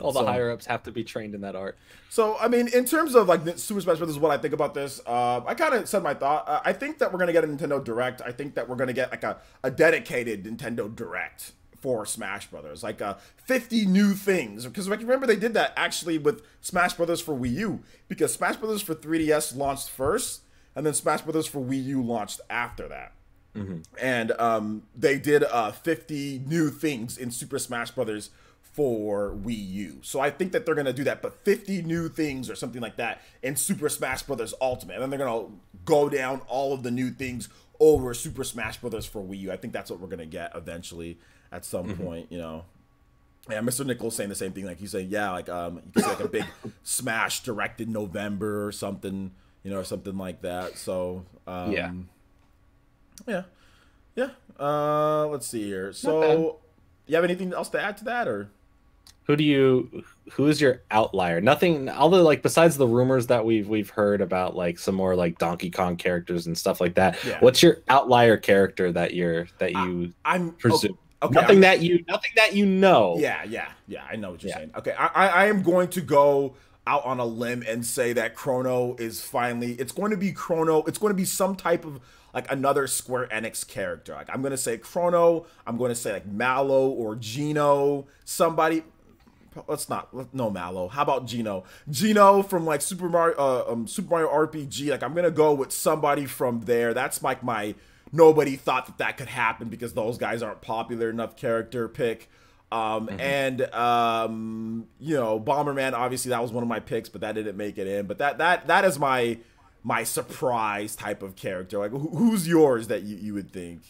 All the higher-ups have to be trained in that art. So, I mean, in terms of, like, Super Smash Bros., what I think about this, I kind of said my thought. I think that we're going to get a Nintendo Direct. I think that we're going to get, like, a dedicated Nintendo Direct for Smash Brothers. Like, 50 new things. Because, like, remember, they did that, actually, with Smash Brothers for Wii U. Because Smash Brothers for 3DS launched first, and then Smash Brothers for Wii U launched after that. Mm-hmm. And they did 50 new things in Super Smash Brothers
for Wii U. So I think that they're going to do that, but 50 new things or something like that in Super Smash Bros. Ultimate. And then they're going to go down all of the new things over Super Smash Bros. For Wii U. I think that's what we're going to get eventually at some point, you know. Yeah, Mr. Nichols saying the same thing. Like he's saying, yeah, like you can see like a big Smash Direct in November or something, you know, or something like that. So yeah. Let's see here. So you have anything else to add to that, or
who is your outlier? Nothing, although like besides the rumors that we've heard about like some more like Donkey Kong characters and stuff like that. Yeah. What's your outlier character that you presume? Okay, nothing that you know.
Yeah. I know what you're saying. Okay, I am going to go out on a limb and say that Chrono is finally. It's going to be Chrono. It's going to be some type of like another Square Enix character. Like I'm going to say Chrono. I'm going to say like Mallow or Gino. Somebody. No Mallow. How about Gino? Gino from like Super Mario RPG. Like I'm gonna go with somebody from there. That's like my. Nobody thought that could happen because those guys aren't popular enough character pick. And you know, Bomberman, obviously that was one of my picks, but that didn't make it in. But that is my surprise type of character. Like who's yours that you would think?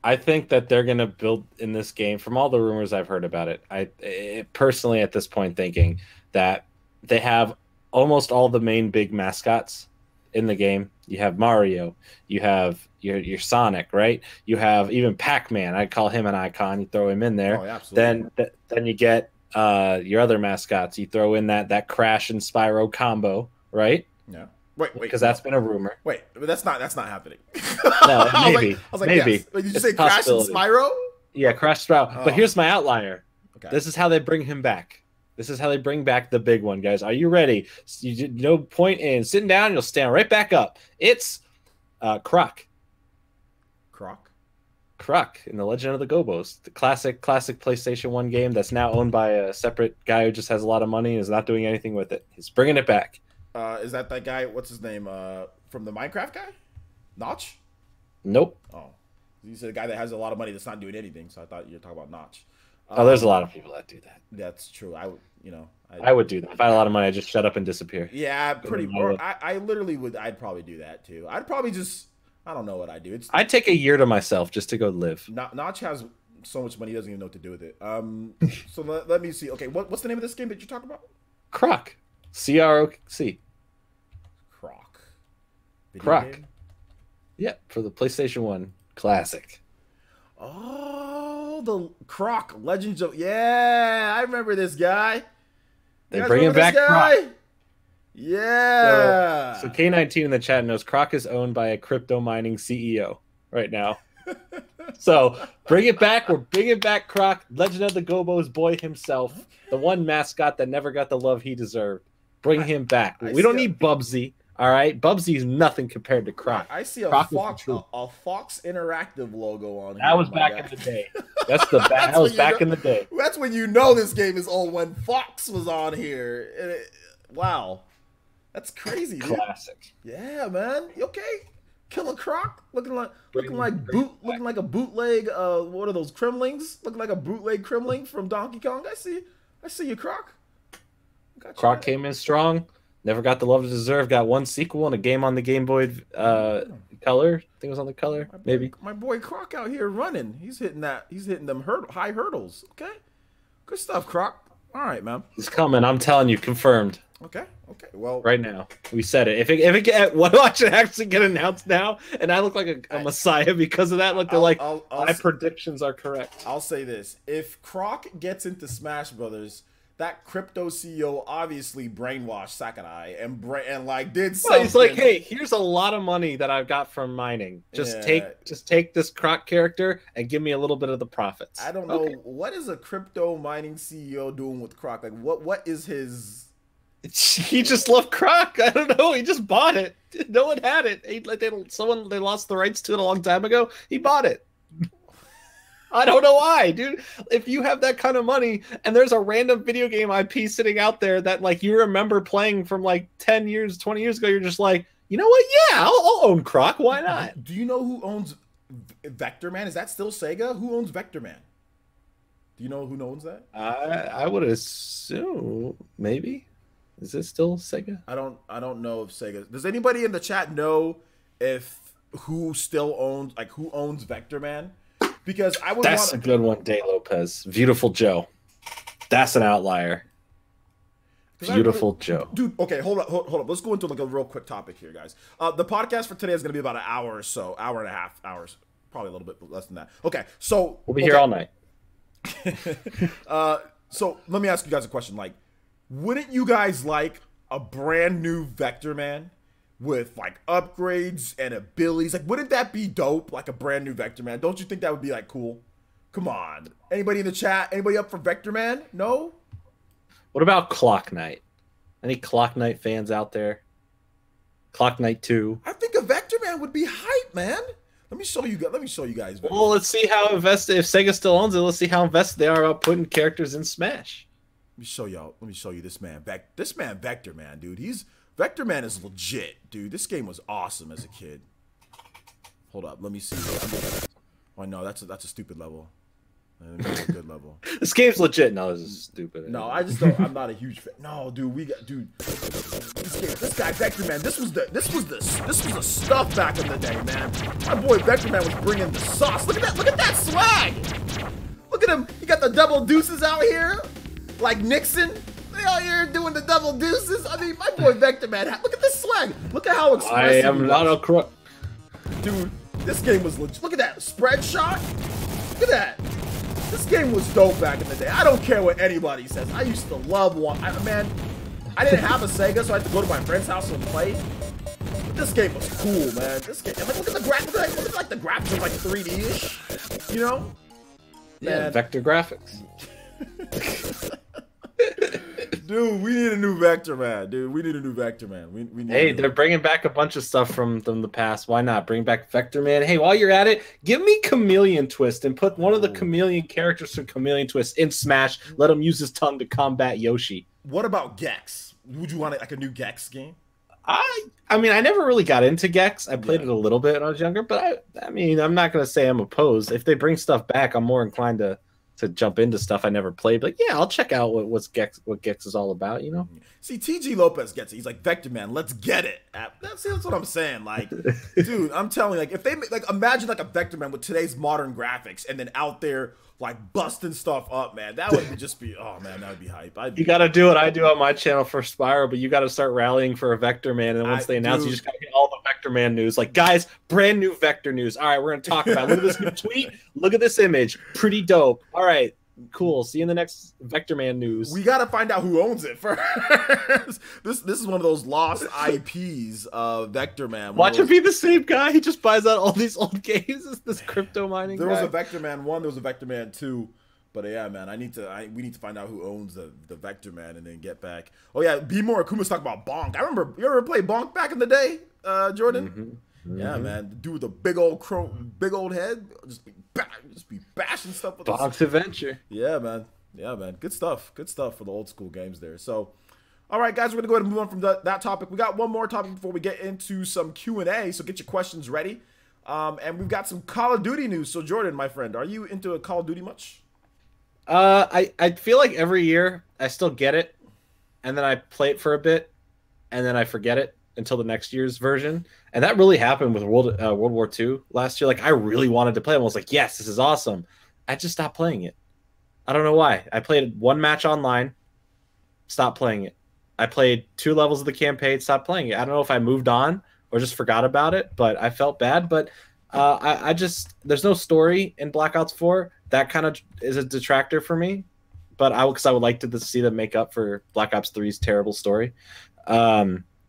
I think that they're gonna build in this game, from all the rumors I've heard about it. I personally at this point thinking that they have almost all the main big mascots in the game. You have Mario, you have your Sonic, right? You have even Pac-Man. I call him an icon. You throw him in there.
Oh, absolutely.
Then you get your other mascots. You throw in that Crash and Spyro combo, right?
Yeah. Wait,
because that's been a rumor.
Wait, but that's not happening.
No, maybe.
I was like,
maybe.
Yes. Wait, did you say Crash and Spyro?
Yeah, Crash Spyro.
Oh.
But here's my outlier.
Okay.
This is how they bring him back. This is how they bring back the big one, guys. Are you ready? No point in sitting down. You'll stand right back up. It's Croc. Croc in The Legend of the Gobos, the classic PlayStation 1 game that's now owned by a separate guy who just has a lot of money and is not doing anything with it. He's bringing it back.
Is that guy? What's his name? From the Minecraft guy? Notch?
Nope.
Oh, you said a guy that has a lot of money that's not doing anything. So I thought you were talking about Notch.
There's a lot of people that do that.
That's true. I
would do that. If I had a lot of money, I'd just shut up and disappear.
Yeah, pretty much. I literally would. I'd probably do that too. I'd probably just. I don't know what I do.
I'd take a year to myself just to go live.
Notch has so much money, he doesn't even know what to do with it. So let me see. Okay, what's the name of this game that you're talking about?
Croc. C-R-O-C.
Croc.
Croc. Yeah, for the PlayStation 1 classic.
Oh, the Croc Legends of... Yeah, I remember this guy.
They're bringing back Croc.
Yeah.
So K19 in the chat knows Croc is owned by a crypto mining CEO right now. So bring it back. We're bringing back Croc, Legend of the Gobos boy himself, the one mascot that never got the love he deserved. Bring him back. We don't need Bubsy. All right, Bubsy's nothing compared to Croc.
I see a Fox Interactive logo on here.
That was back in the day. That was back in the day.
That's when you know this game is old, when Fox was on here. Wow. That's crazy, dude.
Classic.
Yeah, man. Okay. Killer Croc looking like a bootleg what are those Kremlings? Looking like a bootleg Kremling from Donkey Kong. I see you, Croc.
Croc came in strong. Never got the love it deserved. Got one sequel and a game on the Game Boy Color. I think it was on the Color. Maybe.
My boy Croc out here running. He's hitting them high hurdles. Okay. Good stuff, Croc. All right, man.
He's coming. I'm telling you, confirmed.
Okay. Well,
right now we said it. If it watch it actually get announced now, and I look like a messiah because of that. Look, my predictions are correct.
I'll say this: if Croc gets into Smash Brothers, that crypto CEO obviously brainwashed Sakurai and did something.
Well, he's like, hey, here's a lot of money that I've got from mining. Just take this Croc character and give me a little bit of the profits.
I don't know what is a crypto mining CEO doing with Croc. Like, what is his?
He just loved Croc. I don't know. He just bought it. No one had it. They lost the rights to it a long time ago. He bought it. I don't know why, dude. If you have that kind of money and there's a random video game IP sitting out there that like you remember playing from like 10 years, 20 years ago, you're just like, you know what? Yeah, I'll own Croc. Why not?
Do you know who owns Vector Man? Is that still Sega? Who owns Vector Man? Do you know who owns that?
I would assume maybe. Is it still Sega?
I don't know if Sega. Does anybody in the chat know if who still owns who owns Vector Man? Because I would.
That's a good one, Day Lopez. Beautiful Joe. That's an outlier. Beautiful Joe.
Dude, okay, hold up. Let's go into like a real quick topic here, guys. The podcast for today is going to be about an hour or so, hour and a half hours, probably a little bit less than that. Okay, so
we'll be here all night.
So let me ask you guys a question. Like, wouldn't you guys like a brand new Vector Man with like upgrades and abilities? Like, wouldn't that be dope? Like a brand new Vector Man? Don't you think that would be like cool? Come on. Anybody in the chat? Anybody up for Vector Man? No?
What about Clock Knight? Any Clock Knight fans out there? Clock Knight 2.
I think a Vector Man would be hype, man. Let me show you guys.
Well, let's see how invested. If Sega still owns it, let's see how invested they are about putting characters in Smash.
Let me show you this man. Vector Man, dude. Vector Man is legit, dude. This game was awesome as a kid. Hold up, let me see. Oh no, that's a stupid level. That's a good level.
This game's legit. No, this is stupid.
No, I just don't. I'm not a huge fan. No, dude, this guy Vector Man. This was the stuff back in the day, man. My boy Vector Man was bringing the sauce. Look at that swag. Look at him. He got the double deuces out here, like Nixon. They out here doing the double deuces. I mean, my boy Vector Man. Look at this swag. Look at how expressive.
I am not a crook.
Dude, this game was legit. Look at that spread shot. Look at that. This game was dope back in the day. I don't care what anybody says. I used to love one. Man, I didn't have a Sega, so I had to go to my friend's house and play. But this game was cool, man. This game. Like, look at the graphics. Look at like the graphics are like 3D-ish. You know?
Yeah, man. Vector graphics.
Dude, we need a new Vector Man. Dude, we need a new Vector Man. We need
they're bringing back a bunch of stuff from the past. Why not bring back Vector Man? Hey, while you're at it, give me Chameleon Twist and put one of the Chameleon characters from Chameleon Twist in Smash. Let him use his tongue to combat Yoshi.
What about Gex? Would you want like a new Gex game?
I mean, I never really got into Gex. I played it a little bit when I was younger, but I mean, I'm not gonna say I'm opposed. If they bring stuff back, I'm more inclined to jump into stuff I never played. But yeah, I'll check out what Gex is all about, you know?
See, TG Lopez gets it. He's like, Vector Man, let's get it. That's what I'm saying. Like, dude, I'm telling you, like, if they like imagine like a Vector Man with today's modern graphics and then out there like busting stuff up, man, that would just be, oh man, that would be hype. You
gotta do what I do on my channel for Spyro, but you gotta start rallying for a Vector Man, and once they announce, you just gotta get all the Vector Man news. Like, guys, brand new Vector news. All right, we're gonna talk about it. Look at this new tweet. Look at this image. Pretty dope. All right. Cool. See you in the next Vector Man news.
We got to find out who owns it first. This is one of those lost IPs of Vector Man.
Watch it be the same guy. He just buys out all these old games. It's this crypto mining
There was a Vector Man 1. There was a Vector Man 2. But yeah, man, we need to find out who owns the Vector Man and then get back. Oh yeah, Be More Akuma's talking about Bonk. You ever play Bonk back in the day, Jordan? Mm-hmm. Yeah, man, the dude with the big old head, just be bashing stuff with
Bonk's Adventure.
Yeah, man. Good stuff for the old school games there. So, all right, guys, we're gonna go ahead and move on from that topic. We got one more topic before we get into some Q&A. So get your questions ready. And we've got some Call of Duty news. So Jordan, my friend, are you into a Call of Duty much?
I feel like every year I still get it, and then I play it for a bit, and then I forget it until the next year's version. And that really happened with World War II last year. Like, I really wanted to play it. I was like, yes, this is awesome. I just stopped playing it. I don't know why. I played one match online, stopped playing it. I played 2 levels of the campaign, stopped playing it. I don't know if I moved on or just forgot about it, but I felt bad. But I just, there's no story in Black Ops 4. That kind of is a detractor for me. But because I would like to see them make up for Black Ops 3's terrible story.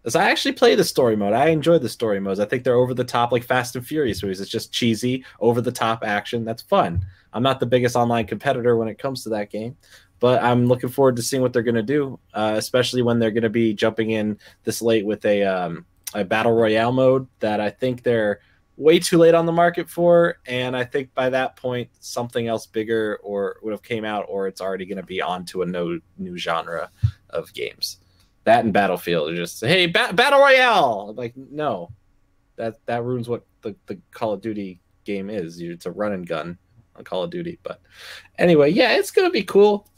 So I actually play the story mode. I enjoy the story modes. I think they're over the top, like Fast and Furious movies. It's just cheesy, over the top action. That's fun. I'm not the biggest online competitor when it comes to that game, but I'm looking forward to seeing what they're going to do, especially when they're going to be jumping in this late with a battle royale mode that I think they're way too late on the market for. And I think by that point, something else bigger or would have came out, or it's already going to be onto a new genre of games. That and Battlefield are just, hey, Battle Royale! Like, no. That ruins what the Call of Duty game is. It's a run and gun. on Call of Duty. But anyway, yeah, it's gonna be cool.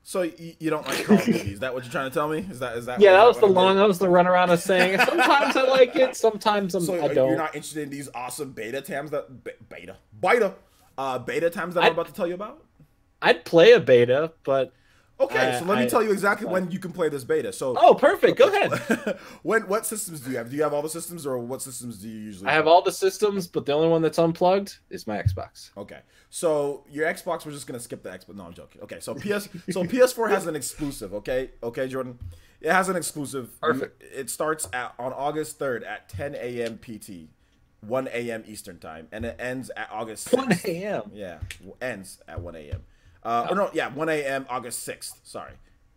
So you don't like Call of Duty? Is that what you're trying to tell me? Is that
Yeah, that was the runaround of saying. Sometimes I like it, sometimes I don't.
You're not interested in these awesome beta times beta times that I'm about to tell you about?
I'd play a beta, but
okay. So let me tell you exactly when you can play this beta. So
perfect. Go ahead.
What systems do you have? Do you have all the systems, or what systems do you usually?
I have all the systems, but the only one that's unplugged is my Xbox.
Okay. So your Xbox, we're just gonna skip the Xbox. No, I'm joking. Okay, so PS4 has an exclusive. Okay, Jordan, it has an exclusive.
Perfect.
It starts on August 3rd at 10 a.m. PT, 1 a.m. Eastern time, and it ends at August 6th.
1 a.m.
Yeah, ends at 1 a.m. Or no, yeah, 1 a.m. August 6th. Sorry.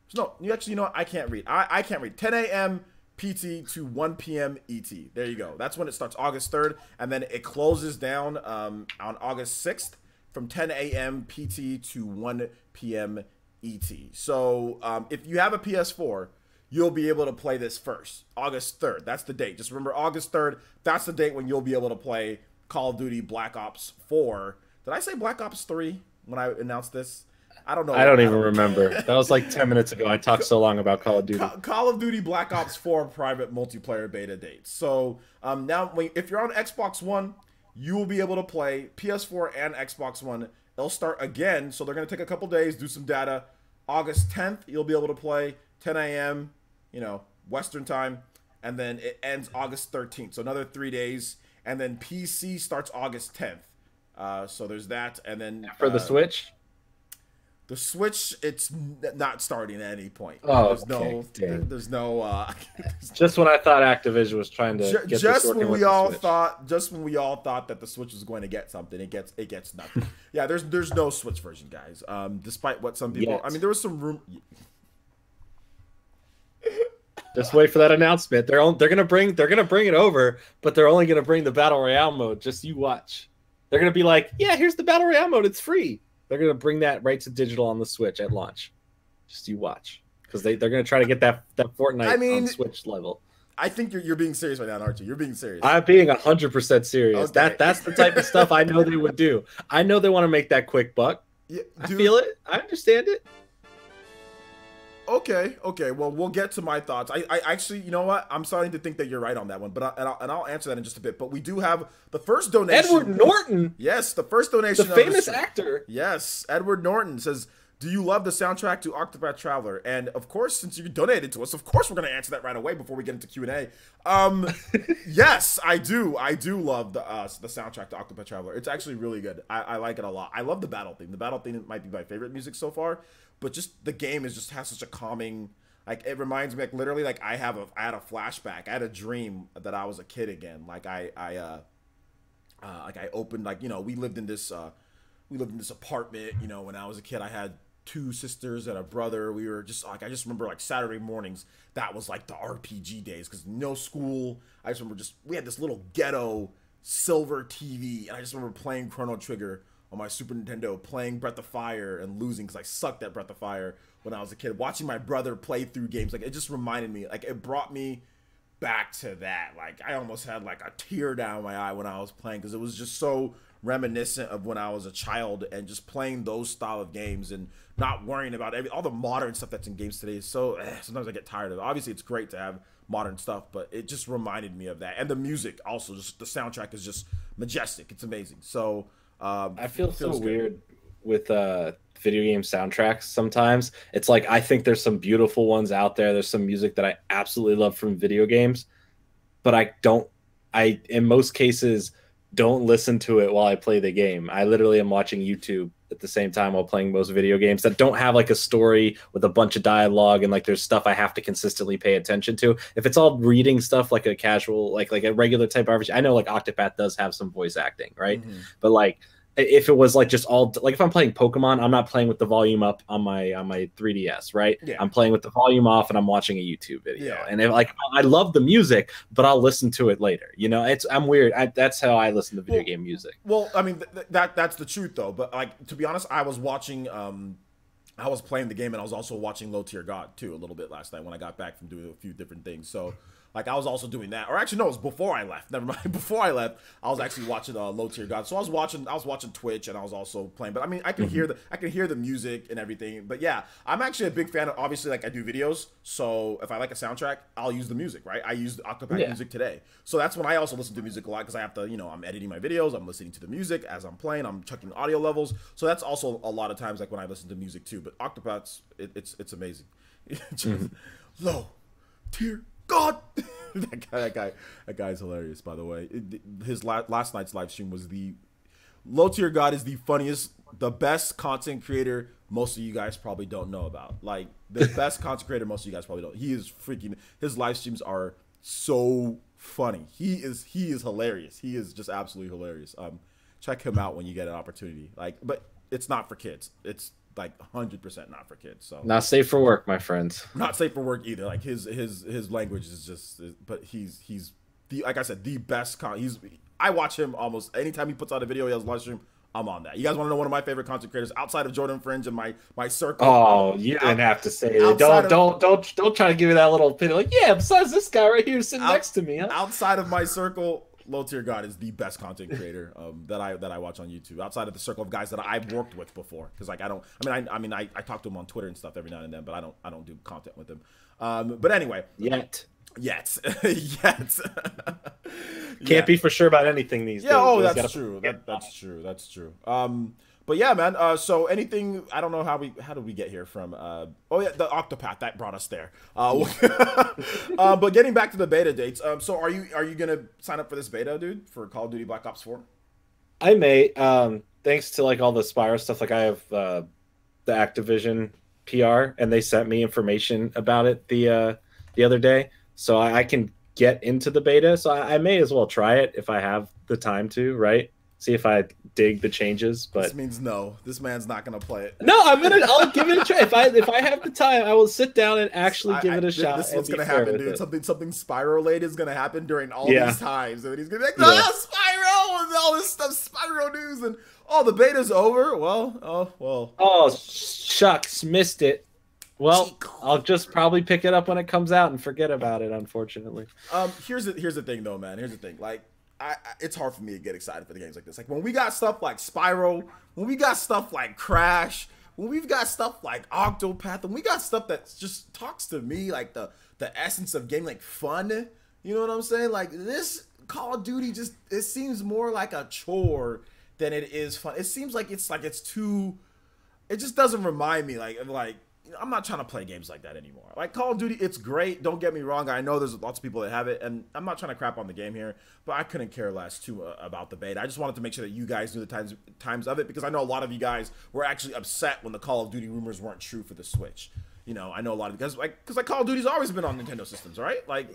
So no, you know what? I can't read. I can't read. 10 a.m. PT to 1 p.m. ET. There you go. That's when it starts, August 3rd, and then it closes down on August 6th. From 10 a.m. PT to 1 p.m. ET. So if you have a PS4, you'll be able to play this first. August 3rd. That's the date. Just remember August 3rd. That's the date when you'll be able to play Call of Duty Black Ops 4. Did I say Black Ops 3 when I announced this? I don't know.
I don't even remember. That was like 10 minutes ago. I talked so long about Call of Duty.
Call of Duty Black Ops 4 private multiplayer beta dates. So now if you're on Xbox One, you will be able to play PS4 and Xbox One. It'll start again, so they're going to take a couple days, do some data. August 10th, you'll be able to play 10 a.m., Western time, and then it ends August 13th. So another 3 days, and then PC starts August 10th. So there's that, and then
for the Switch.
The Switch, it's not starting at any point.
Oh,
there's no.
Just when I thought Activision was trying to get
just
this
when we all thought that the Switch was going to get something, it gets nothing. Yeah, there's no Switch version, guys. Despite what some people, I mean, there was some room.
Just wait for that announcement. They're gonna bring it over, but they're only gonna bring the Battle Royale mode. Just you watch. They're gonna be like, yeah, here's the Battle Royale mode. It's free. They're going to bring that right to digital on the Switch at launch. Just you watch. Because they're going to try to get that Fortnite on Switch level.
I think you're being serious right now, aren't you? You're being serious.
I'm being 100% serious.
Okay.
That's the type of stuff I know they would do. I know they want to make that quick buck. Yeah, I feel it. I understand it.
Okay. Well, we'll get to my thoughts. I actually, you know what? I'm starting to think that you're right on that one, but I'll answer that in just a bit. But we do have the first donation.
Edward Norton.
Yes, the first donation.
The famous actor.
Yes, Edward Norton says, "Do you love the soundtrack to Octopath Traveler?" And of course, since you donated to us, of course we're going to answer that right away before we get into Q&A. Yes, I do. I do love the soundtrack to Octopath Traveler. It's actually really good. I like it a lot. I love the battle theme. The battle theme might be my favorite music so far. But just the game has such a calming, like, it reminds me, like, literally, like, I had a flashback. I had a dream that I was a kid again. Like I opened, like, we lived in this apartment, when I was a kid. I had 2 sisters and a brother. We were just like, I just remember, like, Saturday mornings, that was like the RPG days, because no school. I just remember we had this little ghetto silver TV, and I just remember playing Chrono Trigger on my Super Nintendo, playing Breath of Fire and losing because I sucked at Breath of Fire when I was a kid. Watching my brother play through games, like, it just reminded me, like, it brought me back to that. Like, I almost had, like, a tear down my eye when I was playing, because it was just so reminiscent of when I was a child, and just playing those style of games and not worrying about all the modern stuff that's in games today. So sometimes I get tired of it. Obviously, it's great to have modern stuff, but it just reminded me of that. And the music also, just the soundtrack is just majestic. It's amazing. So
I feel so weird with video game soundtracks sometimes. It's like, I think there's some beautiful ones out there. There's some music that I absolutely love from video games, but I in most cases don't listen to it while I play the game. I literally am watching YouTube at the same time while playing most video games that don't have like a story with a bunch of dialogue and like there's stuff I have to consistently pay attention to. If it's all reading stuff, like a casual, like a regular type of RPG, I know like Octopath does have some voice acting, right? Mm-hmm. But like, if it was like just all, like if I'm playing Pokemon, I'm not playing with the volume up on my 3DS, right? Yeah. I'm playing with the volume off and I'm watching a YouTube video. Yeah. And if, like, I love the music, but I'll listen to it later. I'm weird. That's how I listen to video game music.
Well, I mean, that's the truth though. But like, to be honest, I was watching, I was playing the game and I was also watching Low Tier God too a little bit last night when I got back from doing a few different things. So Like I was also doing that, or actually no, it was before I left. Never mind. Before I left, I was actually watching Low Tier God. So I was watching Twitch, and I was also playing. But I mean, I can hear the music and everything. But yeah, I'm actually a big fan of. Obviously, like I do videos, so if I like a soundtrack, I'll use the music. Right? I used Octopath music today, so that's when I also listen to music a lot because I have to, I'm editing my videos, I'm listening to the music as I'm playing, I'm checking audio levels. So that's also a lot of times like when I listen to music too. But Octopath, it's amazing. Low Tier God. that guy's hilarious, by the way. His last night's live stream was the Low Tier God is the funniest, the best content creator most of you guys probably don't know about. Like the best content creator most of you guys probably don't. He is freaking, his live streams are so funny. He is hilarious. He is just absolutely hilarious. Check him out when you get an opportunity. Like, but it's not for kids. It's like 100% not for kids. So
not safe for work, my friends.
Not safe for work either. Like his language is just. But he's the, like I said, the best. I watch him almost anytime he puts out a video. He has a live stream. I'm on that. You guys want to know one of my favorite content creators outside of Jordan Fringe and my circle?
Oh, you didn't have to say it. Don't try to give me that little opinion. Like, yeah, besides this guy right here sitting next to me. Huh?
Outside of my circle, Low Tier God is the best content creator that I watch on YouTube. Outside of the circle of guys that I've worked with before, because like I talk to him on Twitter and stuff every now and then, but I don't do content with him. But anyway,
yet. Can't be for sure about anything these days.
Yeah, that's true. That's true. But yeah, man. So anything? I don't know how did we get here from? The Octopath that brought us there. But getting back to the beta dates. So are you gonna sign up for this beta, dude, for Call of Duty Black Ops 4?
I may. Thanks to like all the Spyro stuff. Like I have the Activision PR, and they sent me information about it the other day. So I can get into the beta. So I may as well try it if I have the time to, right? See if I dig the changes. But
this means no. This man's not gonna play it.
No, I'll give it a try. If I have the time, I will sit down and actually give it a shot.
This is what's gonna happen, dude. Something Spyro related is gonna happen during all these times. And he's gonna be like, Spyro and all this stuff, Spyro news, and the beta's over. Well.
Oh, shucks, missed it. Well, I'll just probably pick it up when it comes out and forget about it, unfortunately.
Here's the thing, though, man. Here's the thing. Like, it's hard for me to get excited for the games like this. Like, when we got stuff like Spyro, when we got stuff like Crash, when we've got stuff like Octopath, and we got stuff that just talks to me, like the essence of game, like fun. You know what I'm saying? Like, this Call of Duty it seems more like a chore than it is fun. It seems like it's too. It just doesn't remind me like I'm not trying to play games like that anymore. Like Call of Duty, it's great. Don't get me wrong. I know there's lots of people that have it, and I'm not trying to crap on the game here, but I couldn't care less too about the beta. I just wanted to make sure that you guys knew the times of it, because I know a lot of you guys were actually upset when the Call of Duty rumors weren't true for the Switch. I know a lot of because Call of Duty's always been on Nintendo systems, right? Like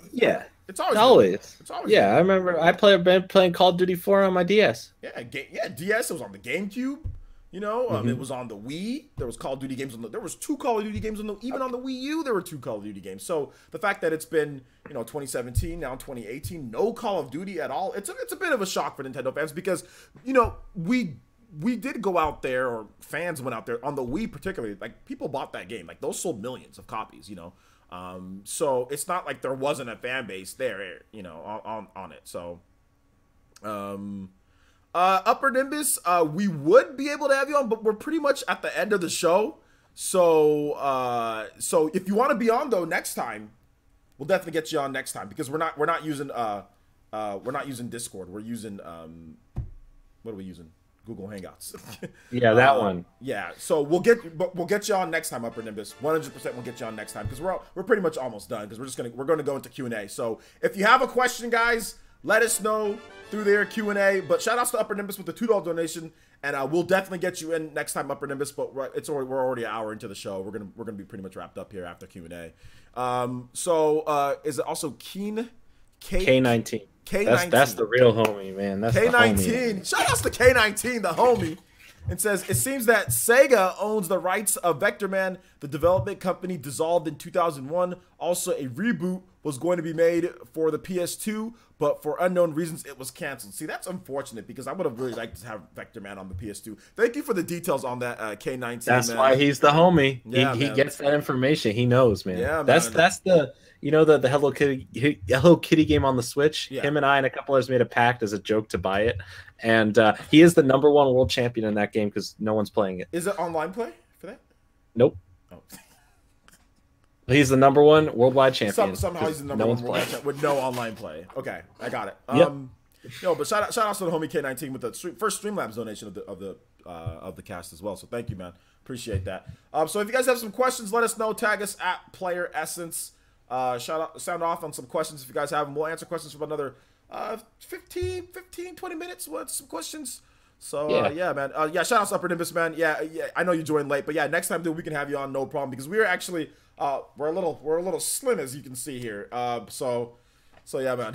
it's always.
Yeah, I remember been playing Call of Duty 4 on my DS.
Yeah, DS. It was on the GameCube. It was on the Wii. There was Call of Duty games there was 2 Call of Duty games even on the Wii U. There were 2 Call of Duty games. So the fact that it's been 2017 now 2018, no Call of Duty at all. It's a bit of a shock for Nintendo fans, because we did go out there, or fans went out there on the Wii particularly. Like, people bought that game. Like, those sold millions of copies. So it's not like there wasn't a fan base there. On it. So. Upper Nimbus, we would be able to have you on, but we're pretty much at the end of the show. So if you want to be on though next time, we'll definitely get you on next time, because we're not using Discord. We're using what are we using? Google Hangouts.
Yeah, that one.
Yeah, so we'll get you on next time, Upper Nimbus. 100% we'll get you on next time, because we're pretty much almost done, because we're gonna go into Q&A. So if you have a question, guys, let us know through their Q&A. But shout outs to Upper Nimbus with the $2 donation, and we'll definitely get you in next time, Upper Nimbus. But we're already an hour into the show. We're gonna be pretty much wrapped up here after Q&A. Is it also K19? K19.
That's the real homie, man. That's
K19.
The homie.
Shout outs to K19, the homie. It says, it seems that Sega owns the rights of Vector Man. The development company dissolved in 2001. Also, a reboot was going to be made for the PS2, but for unknown reasons, it was canceled. See, that's unfortunate because I would have really liked to have Vector Man on the PS2. Thank you for the details on that, K19.
That's
man.
Why he's the homie.
Yeah,
he gets that information. He knows, man.
Yeah,
that's the the Hello Kitty game on the Switch.
Yeah.
Him and I and a couple others made a pact as a joke to buy it, and he is the #1 world champion in that game because no one's playing it.
Is it online play for that?
Nope.
Oh.
He's the #1 worldwide champion.
Somehow he's the #1 worldwide champion with no online play. Okay, I got it.
Yep.
But shout out to the homie K19 with the first Streamlabs donation of the cast as well. So thank you, man. Appreciate that. So if you guys have some questions, let us know. Tag us at Player Essence. Sound off on some questions if you guys have them. We'll answer questions for another 15, 20 minutes. What some questions? So yeah, man. Shout out to Upper Nimbus, man. Yeah. I know you joined late, but yeah, next time, dude, we can have you on, no problem, because we are actually we're a little slim, as you can see here. So yeah, man.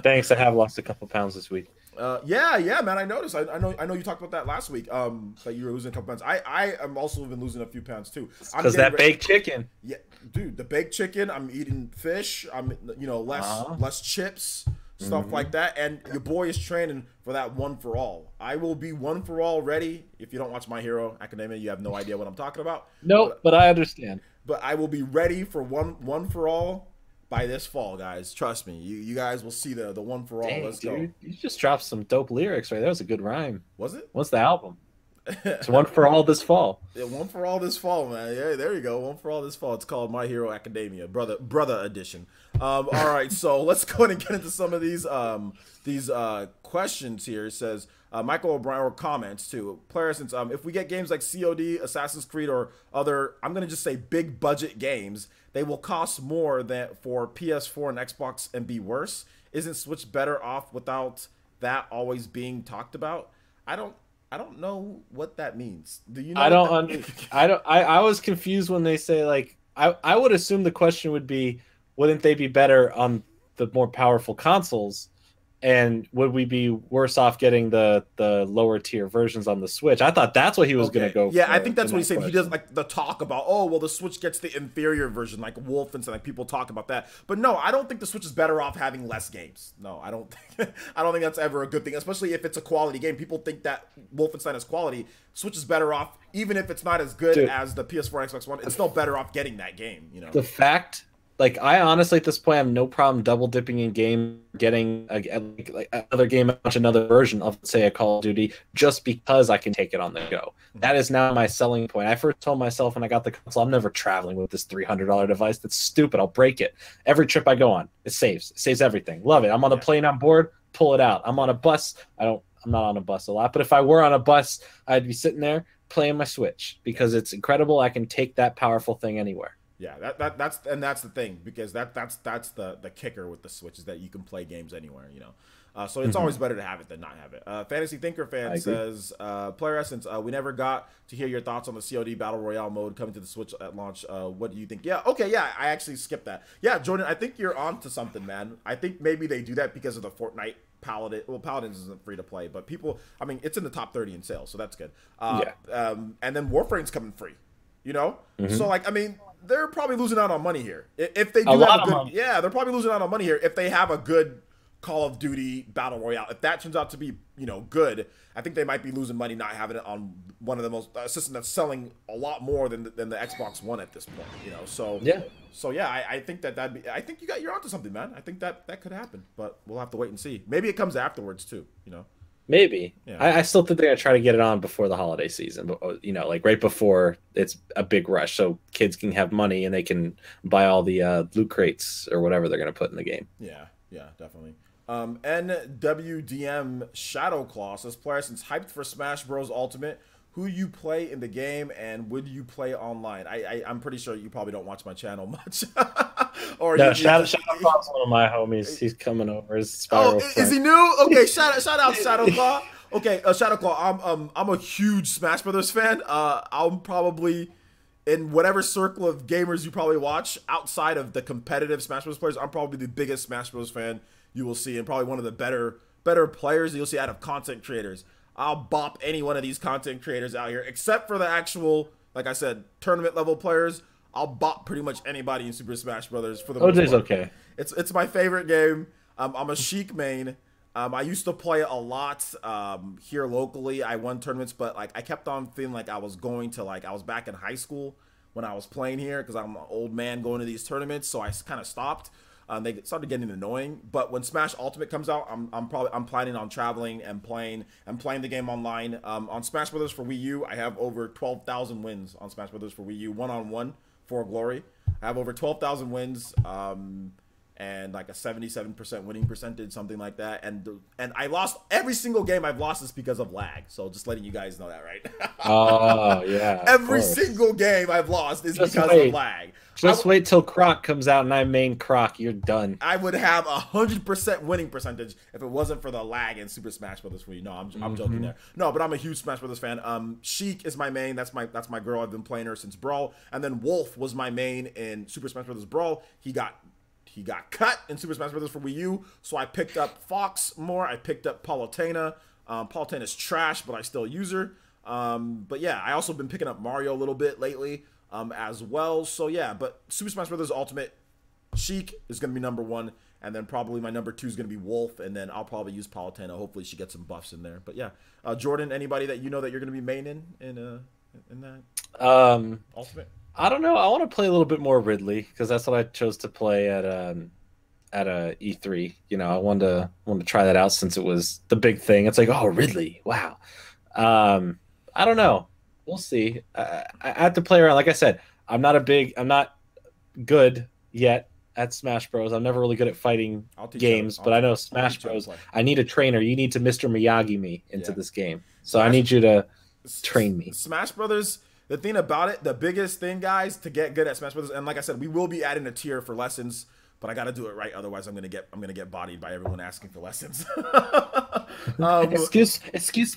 Thanks. I have lost a couple pounds this week.
Yeah, man. I noticed. I know you talked about that last week. That you were losing a couple pounds. I am also been losing a few pounds too.
Because that baked chicken.
Yeah, dude, the baked chicken. I'm eating fish. I'm less chips. Stuff like that, and your boy is training for that one for all. I will be one for all ready. If you don't watch My Hero Academia, you have no idea what I'm talking about.
Nope, but I understand.
But I will be ready for one for all by this fall, guys. Trust me. You guys will see the one for all.
Dang,
Let's
dude,
go.
You just dropped some dope lyrics right there. That was a good rhyme.
Was it?
What's the album? It's one for all this fall.
Yeah, one for all this fall, man. Yeah, there you go. One for all this fall. It's called My Hero Academia, brother edition. All right, so let's go ahead and get into some of these questions here. It says Michael O'Brien, or comments too. Player Essence, if we get games like COD, Assassin's Creed, or other, I'm gonna just say big budget games, they will cost more than for PS4 and Xbox and be worse. Isn't Switch better off without that always being talked about? I don't know what that means. Do you know?
I was confused when they say, like, I would assume the question would be, wouldn't they be better on the more powerful consoles? And would we be worse off getting the lower tier versions on the Switch? I thought that's what he was going to go for.
Yeah, I think that's what he's saying. He does like the talk about, oh, well, the Switch gets the inferior version, like Wolfenstein, like people talk about that. But no, I don't think the Switch is better off having less games. No, I don't think that's ever a good thing, especially if it's a quality game. People think that Wolfenstein is quality. Switch is better off, even if it's not as good as the PS4 and Xbox One, it's still better off getting that game, you know.
The fact, like, I honestly at this point have no problem double dipping in game, getting like another game, another version of, say, a Call of Duty, just because I can take it on the go. That is now my selling point. I first told myself when I got the console, I'm never traveling with this $300 device. That's stupid. I'll break it. Every trip I go on, it saves everything. Love it. I'm on the plane, I'm bored, pull it out. I'm on a bus. I'm not on a bus a lot, but if I were on a bus, I'd be sitting there playing my Switch because it's incredible. I can take that powerful thing anywhere.
Yeah, that's the thing, because that's the kicker with the Switch, is that you can play games anywhere, you know. So it's always better to have it than not have it. Fantasy Thinker Fan says, Player Essence, we never got to hear your thoughts on the COD Battle Royale mode coming to the Switch at launch. What do you think? Yeah, okay, yeah, I actually skipped that. Yeah, Jordan, I think you're on to something, man. I think maybe they do that because of the Fortnite Paladin. Well, Paladins isn't free to play, but people, I mean, it's in the top 30 in sales, so that's good. And then Warframe's coming free, you know? So, like, I mean, they're probably losing out on money here. If they do have a good, yeah, they're probably losing out on money here if they have a good Call of Duty Battle Royale. If that turns out to be, you know, good, I think they might be losing money not having it on one of the most system that's selling a lot more than the Xbox One at this point. You know, so yeah, I think I think you're onto something, man. I think that could happen, but we'll have to wait and see. Maybe it comes afterwards too. You know.
Maybe.
Yeah.
I still think they're going to try to get it on before the holiday season, but, you know, like right before it's a big rush, so kids can have money and they can buy all the loot crates or whatever they're going to put in the game.
Yeah, definitely. NWDM Shadowclaw says, Player Essence, hyped for Smash Bros. Ultimate. Who you play in the game, and would you play online? I'm pretty sure you probably don't watch my channel much. Or
no, Shadowclaw's one of my homies. He's coming over. His Spiral friend.
Is he new? Okay, shout out Shadowclaw. Okay, Shadowclaw. I'm a huge Smash Brothers fan. I'm probably in whatever circle of gamers you probably watch outside of the competitive Smash Bros. Players. I'm probably the biggest Smash Bros. Fan you will see, and probably one of the better players you'll see out of content creators. I'll bop any one of these content creators out here, except for the actual, like I said, tournament level players. I'll bot pretty much anybody in Super Smash Brothers for the most
OJ's
part.
okay.
It's my favorite game. I'm a Sheik main. I used to play it a lot here locally. I won tournaments, but like I kept on feeling like I was going to I was back in high school when I was playing here because I'm an old man going to these tournaments, so I kind of stopped. They started getting annoying, but when Smash Ultimate comes out, I'm planning on traveling and playing the game online. On Smash Brothers for Wii U, I have over 12,000 wins on Smash Brothers for Wii U, one-on-one for Glory. I have over 12,000 wins. And like a 77% winning percentage, something like that. And I lost every single game I've lost is because of lag. So just letting you guys know that, right?
Oh yeah.
Every single game I've lost is because of lag.
Just wait till Croc comes out and I main Croc. You're done.
I would have 100% winning percentage if it wasn't for the lag in Super Smash Brothers for you. No, I'm joking there. No, but I'm a huge Smash Brothers fan. Sheik is my main. That's my girl. I've been playing her since Brawl. And then Wolf was my main in Super Smash Brothers Brawl. He got cut in Super Smash Brothers for Wii U, so I picked up Fox more. I picked up Palutena. Palutena's trash, but I still use her. But yeah, I also been picking up Mario a little bit lately as well. So yeah, but Super Smash Brothers Ultimate, Sheik is going to be number 1, and then probably my number 2 is going to be Wolf, and then I'll probably use Palutena. Hopefully she gets some buffs in there. But yeah, Jordan, anybody that you know that you're going to be maining in that Ultimate?
I don't know. I want to play a little bit more Ridley because that's what I chose to play at a E3. You know, I wanted to try that out since it was the big thing. It's like, oh, Ridley, wow. I don't know. We'll see. I have to play around. Like I said, I'm not good yet at Smash Bros. I'm never really good at fighting games, but I know Smash Bros. I need a trainer. You need to Mr. Miyagi me into this game. So I need you to train me.
Smash Brothers. The thing about it, the biggest thing, guys, to get good at Smash Brothers, and like I said, we will be adding a tier for lessons, but I got to do it right, otherwise I'm gonna get bodied by everyone asking for lessons.
Excuse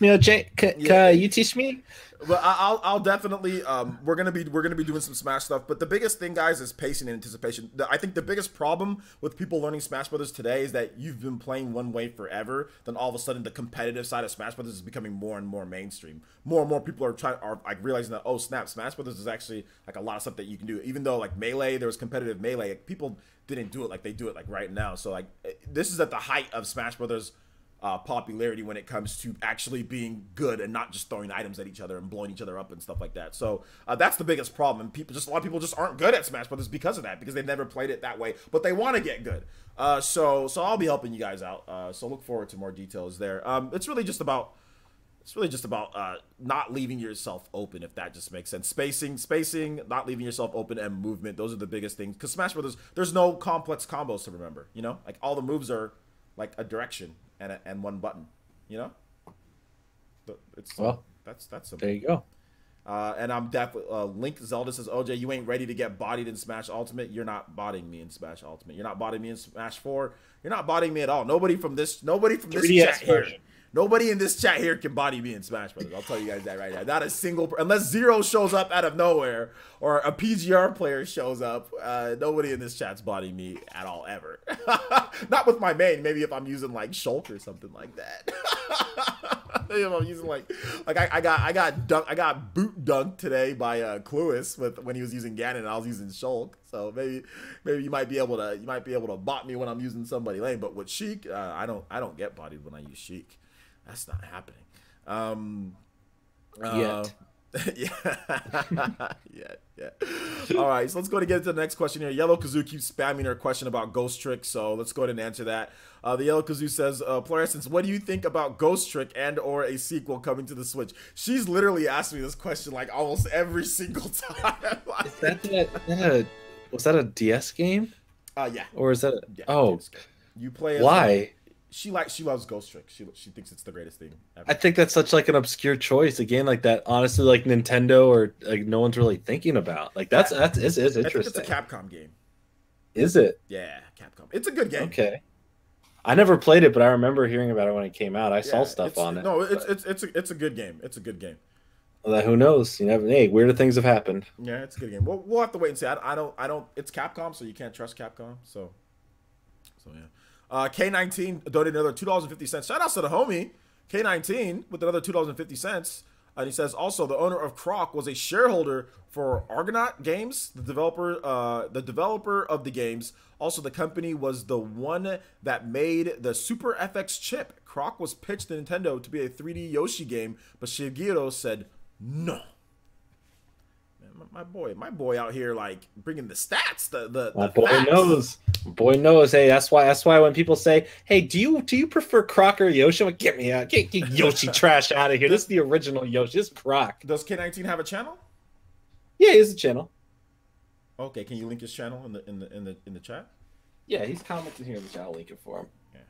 me, OJ. Can you teach me?
But I'll definitely we're gonna be doing some Smash stuff. But the biggest thing, guys, is pacing and anticipation. I think the biggest problem with people learning Smash Brothers today is that you've been playing one way forever. Then all of a sudden, the competitive side of Smash Brothers is becoming more and more mainstream. More and more people are like realizing that, oh snap, Smash Brothers is actually like a lot of stuff that you can do. Even though like Melee, there was competitive Melee, like, people didn't do it like they do it like right now. So like this is at the height of Smash Brothers popularity when it comes to actually being good and not just throwing items at each other and blowing each other up and stuff like that. So that's the biggest problem. And a lot of people just aren't good at Smash Brothers because of that, because they've never played it that way, but they want to get good. So I'll be helping you guys out. So look forward to more details there. It's really just about not leaving yourself open, if that just makes sense. Spacing, not leaving yourself open, and movement. Those are the biggest things. Because Smash Brothers, there's no complex combos to remember. You know, like all the moves are like a direction and one button. You know, that's simple.
There you go.
And I'm definitely Link Zelda says, OJ, you ain't ready to get bodied in Smash Ultimate. You're not botting me in Smash Ultimate. You're not botting me in Smash 4. You're not botting me at all. Nobody from this chat here. Nobody in this chat here can body me in Smash Brothers. I'll tell you guys that right now. Not a single, unless Zero shows up out of nowhere or a PGR player shows up. Nobody in this chat's bodying me at all, ever. Not with my main. Maybe if I'm using like Shulk or something like that. Maybe if I'm using like I got boot dunked today by Cluis when he was using Ganon and I was using Shulk. So maybe you might be able to bot me when I'm using somebody lane. But with Sheik, I don't get bodied when I use Sheik. That's not happening.
Yet.
Yeah. All right, so let's go to get into the next question here. Yellow Kazoo keeps spamming her question about Ghost Trick, so let's go ahead and answer that. The Yellow Kazoo says, Fluorescence, what do you think about Ghost Trick and or a sequel coming to the Switch? She's literally asked me this question like almost every single time.
Was that a DS game?
Yeah.
Or is that
yeah,
oh,
you play as
why?
She loves Ghost Trick. She thinks it's the greatest thing ever.
I think that's such like an obscure choice. A game like that, honestly, like Nintendo or like no one's really thinking about. Like it's interesting. I think
it's a Capcom game.
Is it?
Yeah, Capcom. It's a good game.
Okay. I never played it, but I remember hearing about it when it came out. I saw stuff on it.
No, it's a good game. It's a good game.
Well, who knows? You never. Hey, weirder things have happened.
Yeah, it's a good game. We'll have to wait and see. I don't. It's Capcom, so you can't trust Capcom. So yeah. K19 donated another $2.50. Shout out to the homie K19 with another $2.50. And he says also the owner of Croc was a shareholder for Argonaut Games, the developer of the games. Also, the company was the one that made the Super FX chip. Croc was pitched to Nintendo to be a 3D Yoshi game, but Shigeru said no. Man, my boy out here like bringing the stats.
My boy
facts.
knows. My boy knows. Hey, that's why when people say, "Hey, do you prefer Croc or Yoshi?" I'm like, get me out, get Yoshi trash out of here. This is the original Yoshi. This is Croc.
Does K19 have a channel?
Yeah, he has a channel.
Okay, can you link his channel in the chat?
Yeah, he's commenting here in the chat. I'll link it for him.
Yeah.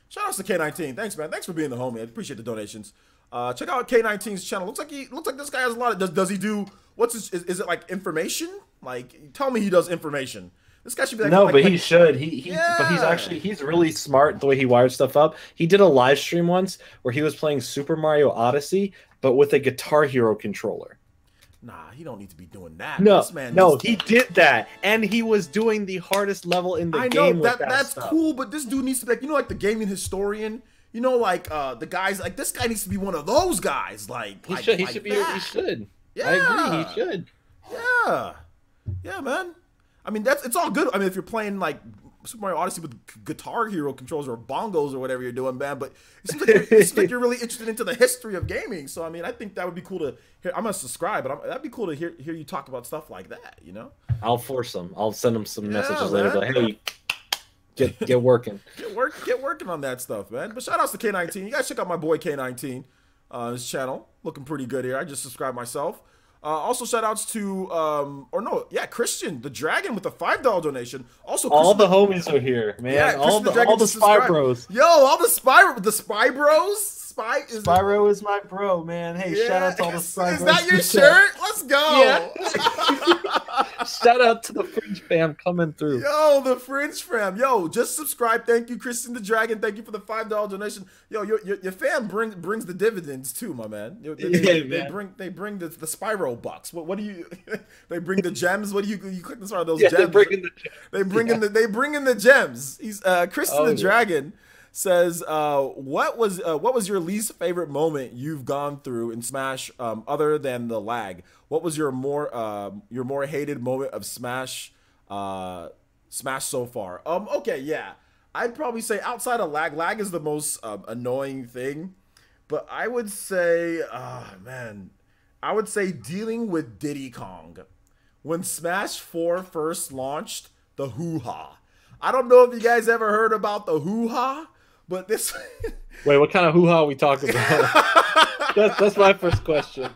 Shout outs to K19. Thanks, man. Thanks for being the homie. I appreciate the donations. Check out K19's channel. Looks like this guy has a lot of. Does he do? What's his? Is it like information? Like, tell me he does information. This guy should be like.
No,
like,
but
like,
he should.
yeah.
But he's really smart the way he wires stuff up. He did a live stream once where he was playing Super Mario Odyssey, but with a Guitar Hero controller.
Nah, he don't need to be doing that.
No,
this man
he did that, and he was doing the hardest level in the game. I know
that's cool, but this dude needs to be like, like the gaming historian. Like the guys, like this guy needs to be one of those guys. Like
he should.
Yeah,
I agree. He should.
Yeah, man. I mean, it's all good. I mean, if you're playing like Super Mario Odyssey with Guitar Hero controls or bongos or whatever you're doing, man. But it seems like you're really interested into the history of gaming. So I mean, I think that would be cool to hear. I'm gonna subscribe, but that'd be cool to hear you talk about stuff like that.
I'll force him. I'll send him some messages later. Like, hey, get working.
Get working on that stuff, man. But shout outs to K19. You guys check out my boy K19, his channel, looking pretty good here. I just subscribed myself. Also, shout outs to Christian the Dragon with a $5 donation. Also,
all the homies are here, man. Yeah, all the Spy Bros.
Yo, all the Spy Bros.
Spyro is my bro, man. Hey, shout out to all the Spy Bros.
Is that your shirt? Let's go.
Yeah. Shout out to the Fringe fam coming through.
Yo, the Fringe fam. Yo, just subscribe. Thank you, Christian the Dragon. Thank you for the $5 donation. Yo, your fam brings the dividends too, my man. They bring the Spyro bucks. What do you? They bring the gems. What do you click this? Are those gems? They bring in the gems. He's Christian the Dragon. Says, what was your least favorite moment you've gone through in Smash, other than the lag? What was your more hated moment of Smash so far? Okay, yeah, I'd probably say outside of lag. Lag is the most annoying thing, but I would say, I would say dealing with Diddy Kong when Smash 4 first launched. The hoo-ha. I don't know if you guys ever heard about the hoo-ha. But this.
Wait, what kind of hoo-ha are we talking about? that's my first question.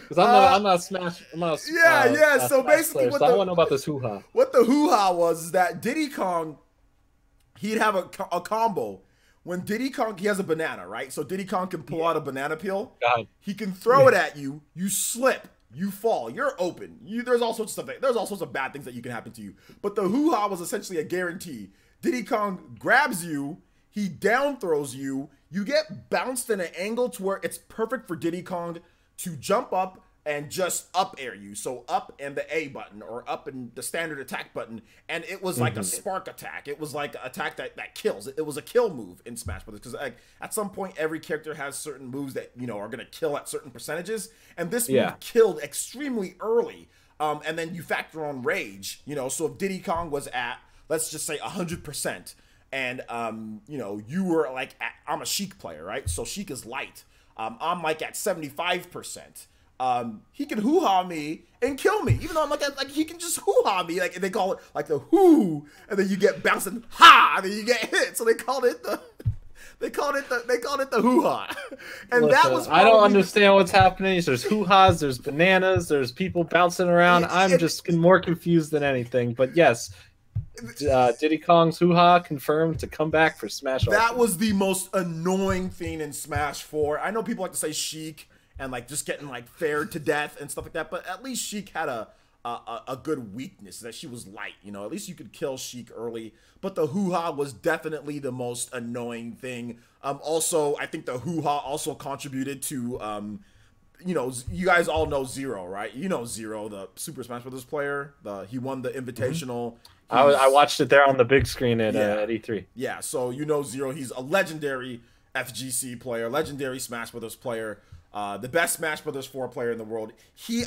Because I'm not Smash.
So basically,
player, I want to know about this hoo-ha.
What the hoo-ha was that Diddy Kong, he'd have a combo. When Diddy Kong, he has a banana, right? So Diddy Kong can pull out a banana peel. He can throw it at you. You slip. You fall. You're open. There's all sorts of stuff. There's all sorts of bad things that you can happen to you. But the hoo-ha was essentially a guarantee. Diddy Kong grabs you. He down throws you. You get bounced in an angle to where it's perfect for Diddy Kong to jump up and just up air you. So up and the A button, or up and the standard attack button. And it was like a spark attack. It was like an attack that kills. It was a kill move in Smash Brothers, because like at some point every character has certain moves that are gonna kill at certain percentages. And this move killed extremely early. And then you factor on rage. So if Diddy Kong was at, let's just say 100%. And, you were like, I'm a Sheik player, right? So Sheik is light. I'm like at 75%. He can hoo-ha me and kill me. Even though I'm like he can just hoo-ha me. Like, and they call it like the hoo, and then you get bouncing ha, and then you get hit. So they called it the hoo-ha. And that was
I don't understand what's happening. There's hoo-has, there's bananas, there's people bouncing around. I'm just more confused than anything. But yes. Diddy Kong's hoo-ha confirmed to come back for Smash.
That was the most annoying thing in Smash 4. I know people like to say Sheik and like just getting like fared to death and stuff like that, but at least Sheik had a good weakness, that she was light. At least you could kill Sheik early. But the hoo-ha was definitely the most annoying thing. Also, I think the hoo-ha also contributed to you guys all know Zero, right? Zero, the Super Smash Brothers player. He won the Invitational.
I watched it there on the big screen at E3.
Yeah, so Zero. He's a legendary FGC player, legendary Smash Brothers player. the best Smash Brothers 4 player in the world.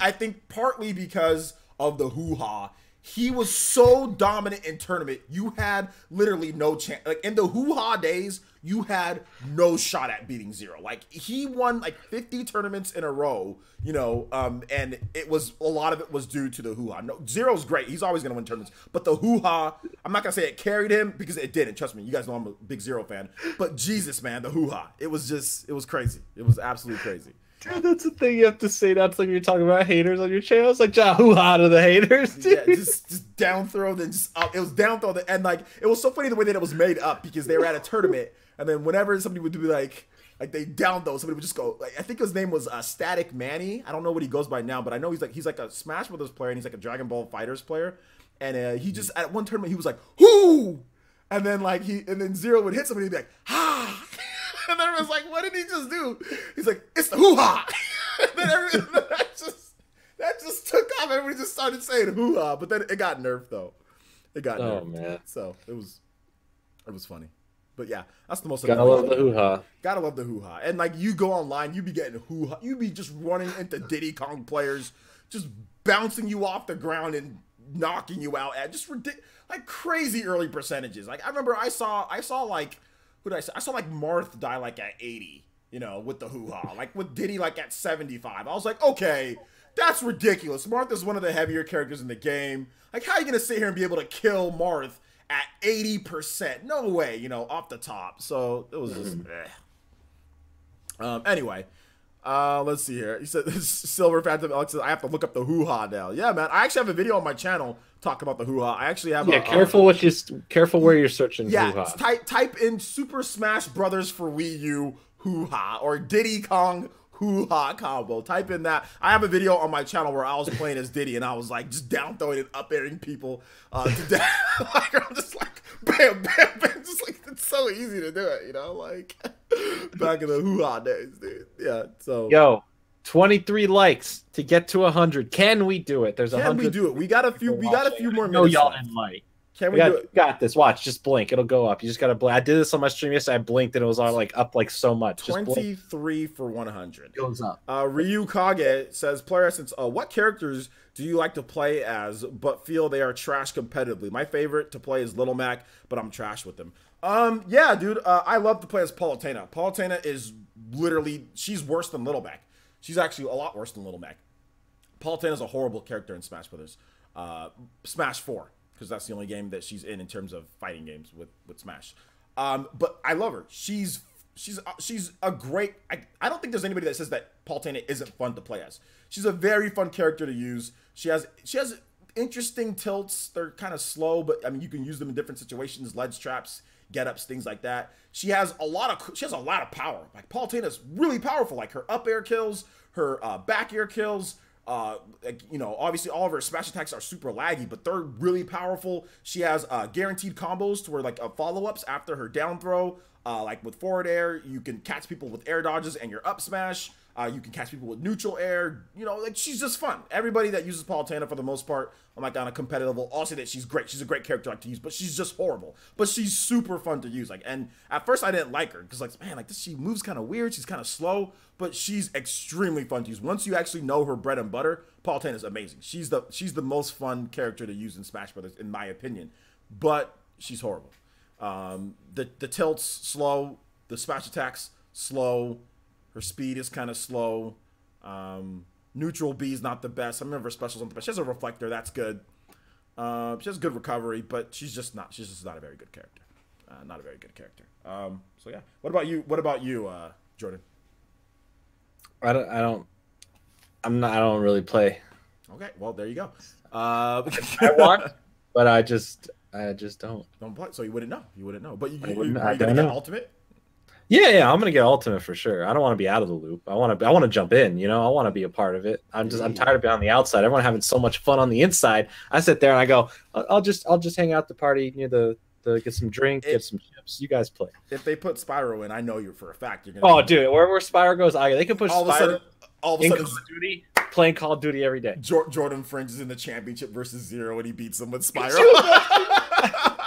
I think partly because of the hoo-ha, he was so dominant in tournament, you had literally no chance. Like, in the hoo-ha days, you had no shot at beating Zero. Like, he won like 50 tournaments in a row, you know, and it was, a lot of it was due to the hoo-ha. No, Zero's great. He's always going to win tournaments. But the hoo-ha, I'm not going to say it carried him, because it didn't. Trust me, you guys know I'm a big Zero fan. But Jesus, man, the hoo-ha. It was crazy. It was absolutely crazy.
Dude, that's the thing you have to say. That's like you're talking about haters on your channel. It's like, hoo-ha to the haters, dude.
Yeah, just down throw, then just up. It was down throw, and like, it was so funny the way that it was made up, because they were at a tournament, and then whenever somebody would be like they down throw, somebody would just go, like, I think his name was Static Manny. I don't know what he goes by now, but I know he's like a Smash Brothers player, and he's like a Dragon Ball Fighters player, and he just, at one tournament, he was like, whoo, and then like and then Zero would hit somebody, and he'd be like, ha. And everyone's like, what did he just do? He's like, it's the hoo-ha. And then that just took off. Everybody just started saying hoo-ha. But then it got nerfed, though. It got nerfed.
Oh, man.
So it was funny. But yeah, that's the most.
Gotta love the hoo-ha.
Gotta love the hoo-ha. And like, you go online, you be getting hoo-ha. You be just running into Diddy Kong players, just bouncing you off the ground and knocking you out at just like crazy early percentages. Like, I remember I saw like, I saw like Marth die like at 80, you know, with the hoo-ha. Like with Diddy like at 75. I was like, okay, that's ridiculous. Marth is one of the heavier characters in the game. Like, how are you going to sit here and be able to kill Marth at 80%? No way, you know, off the top. So it was just, anyway, let's see here. He said, Silver Phantom Alex says, I have to look up the hoo-ha now. Yeah, man. I actually have a video on my channel talking about the hoo-ha. I actually have
careful where you're searching hoo-ha.
Type in Super Smash Brothers for Wii U hoo-ha or Diddy Kong hoo-ha combo. Type in that. I have a video on my channel where I was playing as Diddy and I was like just down throwing and up airing people to death. Like, I'm just like bam, bam, bam. Just like, it's so easy to do it, you know, like back in the hoo-ha days, dude. Yeah. So
yo, 23 likes to get to 100. Can we do it? There's 100.
Can we do it? We got a few more minutes.
No, y'all didn't like.
Can we do it?
Got this. Watch. Just blink. It'll go up. You just got to blink. I did this on my stream yesterday. I blinked and it was all like up like so much.
23 for 100.
Goes up.
Ryu Kage says, player essence, what characters do you like to play as but feel they are trash competitively? My favorite to play is Little Mac, but I'm trash with them. Yeah, dude. I love to play as Palutena. Palutena is literally, she's worse than Little Mac. She's actually a lot worse than Little Mac. Palutena is a horrible character in Smash Brothers. Smash 4. Because that's the only game that she's in terms of fighting games with Smash. But I love her. She's a great. I don't think there's anybody that says that Palutena isn't fun to play as. She's a very fun character to use. She has interesting tilts. They're kind of slow, but I mean you can use them in different situations, ledge traps, get ups, things like that. She has a lot of power. Like Palutena's really powerful. Like her up air kills, her back air kills. Like, you know, obviously all of her smash attacks are super laggy, but they're really powerful. She has guaranteed combos to where like follow-ups after her down throw. Like with forward air, you can catch people with air dodges and your up smash. You can catch people with neutral air. You know, like she's just fun. Everybody that uses Palutena for the most part, I'm like on a competitive level, I'll say that she's great. She's a great character like to use, but she's just horrible. But she's super fun to use. Like, and at first I didn't like her because like, man, like she moves kind of weird. She's kind of slow, but she's extremely fun to use. Once you actually know her bread and butter, Palutena is amazing. She's the most fun character to use in Smash Brothers, in my opinion. But she's horrible. The tilts slow, the smash attacks slow. Her speed is kind of slow. Neutral B is not the best. Some of her specials aren't the best. She has a reflector, that's good. She has good recovery, but she's just not a very good character. Not a very good character. So yeah. What about you, Jordan?
I don't really play.
Okay, well there you go.
I want, but I just don't
play. So you wouldn't know. You wouldn't know. But are you
gonna
get ultimate?
Yeah, I'm gonna get ultimate for sure. I don't want to be out of the loop. I want to jump in. You know, I want to be a part of it. I'm tired of being on the outside. Everyone having so much fun on the inside. I sit there and I go, I'll just hang out at the party near the get some drink, get some chips. You guys play.
If they put Spyro in, I know you for a fact you're gonna.
Oh, dude, wherever Spyro goes, they can push Spyro.
All of a sudden,
Call of Duty, playing Call of Duty every day.
Jordan Fringe is in the championship versus Zero, and he beats him with Spyro.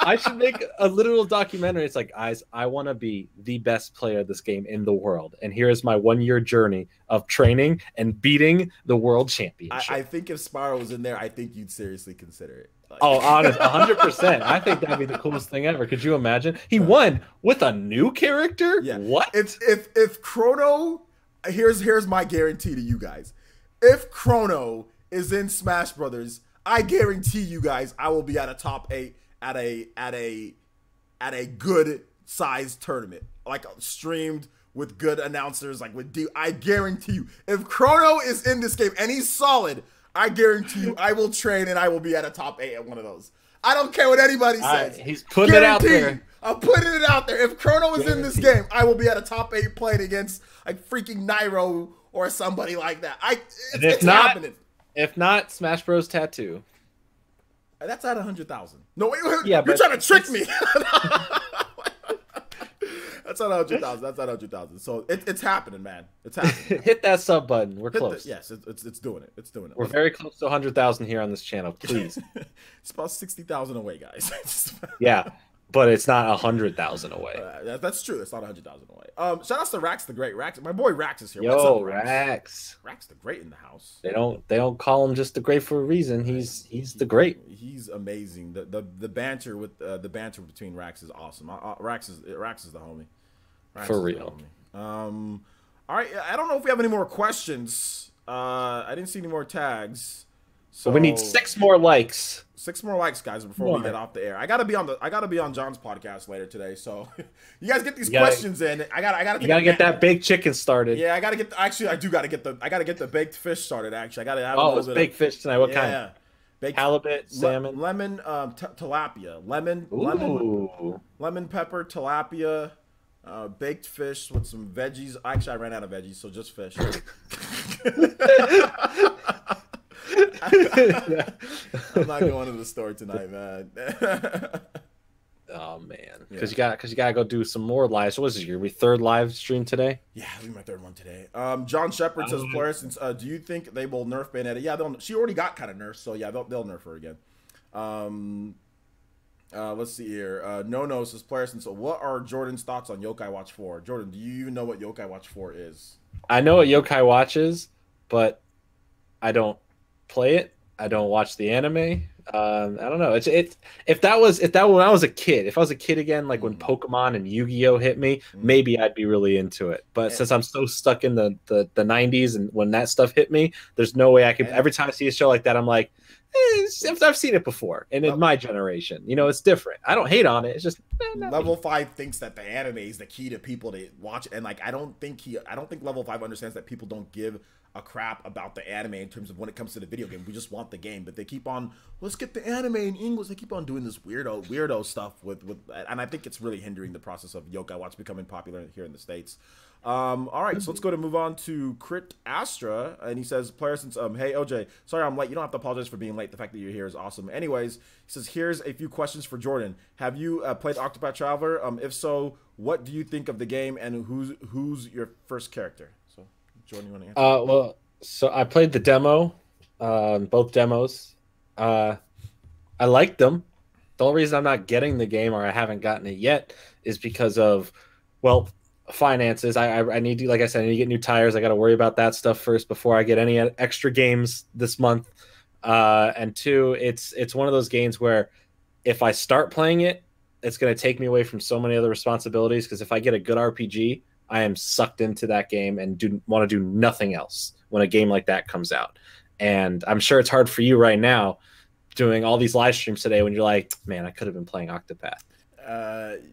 I should make a literal documentary. It's like, guys, I want to be the best player of this game in the world, and here is my 1-year journey of training and beating the world championship.
I think if Spyro was in there, I think you'd seriously consider it. Like...
Oh, honest, 100%. I think that'd be the coolest thing ever. Could you imagine? He won with a new character.
Yeah.
What?
If Chrono, here's my guarantee to you guys. If Chrono is in Smash Brothers, I guarantee you guys I will be at a top 8 at a good sized tournament, like streamed with good announcers, like with I guarantee you, if Chrono is in this game and he's solid, I guarantee you I will train and I will be at a top 8 at one of those. I don't care what anybody says.
He's putting it out there.
I'm putting it out there. If Chrono is in this game, I will be at a top 8 playing against like freaking Nairo or somebody like that. It's happening.
If not, Smash Bros. Tattoo.
That's at 100,000. No, wait,
yeah,
you're trying to trick me. That's at 100,000. That's at 100,000. So it's happening, man. It's happening.
Hit that sub button. We're close.
Yes, it's doing it. It's doing it.
We're very close to 100,000 here on this channel. Please.
It's about 60,000 away, guys.
Yeah. But it's not 100,000 away.
That's true. It's not 100,000 away. Shout out to Rax the Great. Rax, my boy Rax is here.
What's up, Rax?
Rax the Great in the house.
They don't call him just the Great for a reason. He's the Great.
He's amazing. The banter with the banter between Rax is awesome. Rax is the homie. Rax
for real.
All right. I don't know if we have any more questions. I didn't see any more tags. So
we need 6 more likes.
6 more likes, guys, before we get off the air. I gotta be on John's podcast later today. So you guys get these questions in. I gotta
get that baked chicken started.
Yeah, I gotta get. Actually, I gotta get the baked fish started. Actually, I gotta have
it's baked fish tonight. What kind?
Yeah, baked
halibut, salmon,
lemon, tilapia, lemon, pepper, tilapia, baked fish with some veggies. Actually, I ran out of veggies, so just fish. I'm not going to the store tonight, man.
Oh man, because you gotta go do some more lives. So what is this, your 3rd live stream today?
Yeah, this is my 3rd one today. John Shepard says, "Players, do you think they will nerf Bayonetta?" Yeah, she already got kind of nerfed, so yeah, they'll nerf her again. Let's see here. No says, "Players, so what are Jordan's thoughts on Yokai Watch 4?" Jordan, do you even know what Yokai Watch 4 is? I know what Yokai Watch is, but I don't play it. I don't watch the anime. I don't know. It's if that was when I was a kid. If I was a kid again, like when Pokemon and Yu-Gi-Oh hit me, maybe I'd be really into it. But since I'm so stuck in the 90s and when that stuff hit me, there's no way I could. Every time I see a show like that, I'm like, I've seen it before, and in my generation, it's different. I don't hate on it. It's just Level 5 thinks that the anime is the key to people to watch, and like I don't think Level 5 understands that people don't give a crap about the anime in terms of when it comes to the video game. We just want the game, but they keep on, let's get the anime in English. They keep on doing this weirdo stuff with and I think it's really hindering the process of Yokai Watch becoming popular here in the States. All right, so let's go to move on to Crit Astra, and he says, "Player, since hey OJ, sorry I'm late. You don't have to apologize for being late. The fact that you're here is awesome. Anyways," he says, "Here's a few questions for Jordan. Have you played Octopath Traveler? If so, what do you think of the game, and who's your first character?" So, Jordan, you want to answer?
Well, so I played the demo, both demos. I liked them. The only reason I'm not getting the game, or I haven't gotten it yet, is because of, well, finances. I need to, like I said, I need to get new tires. I got to worry about that stuff first before I get any extra games this month. And 2, it's one of those games where if I start playing it, it's going to take me away from so many other responsibilities. Because if I get a good RPG, I am sucked into that game and want to do nothing else when a game like that comes out. And I'm sure it's hard for you right now doing all these live streams today when you're like, man, I could have been playing Octopath.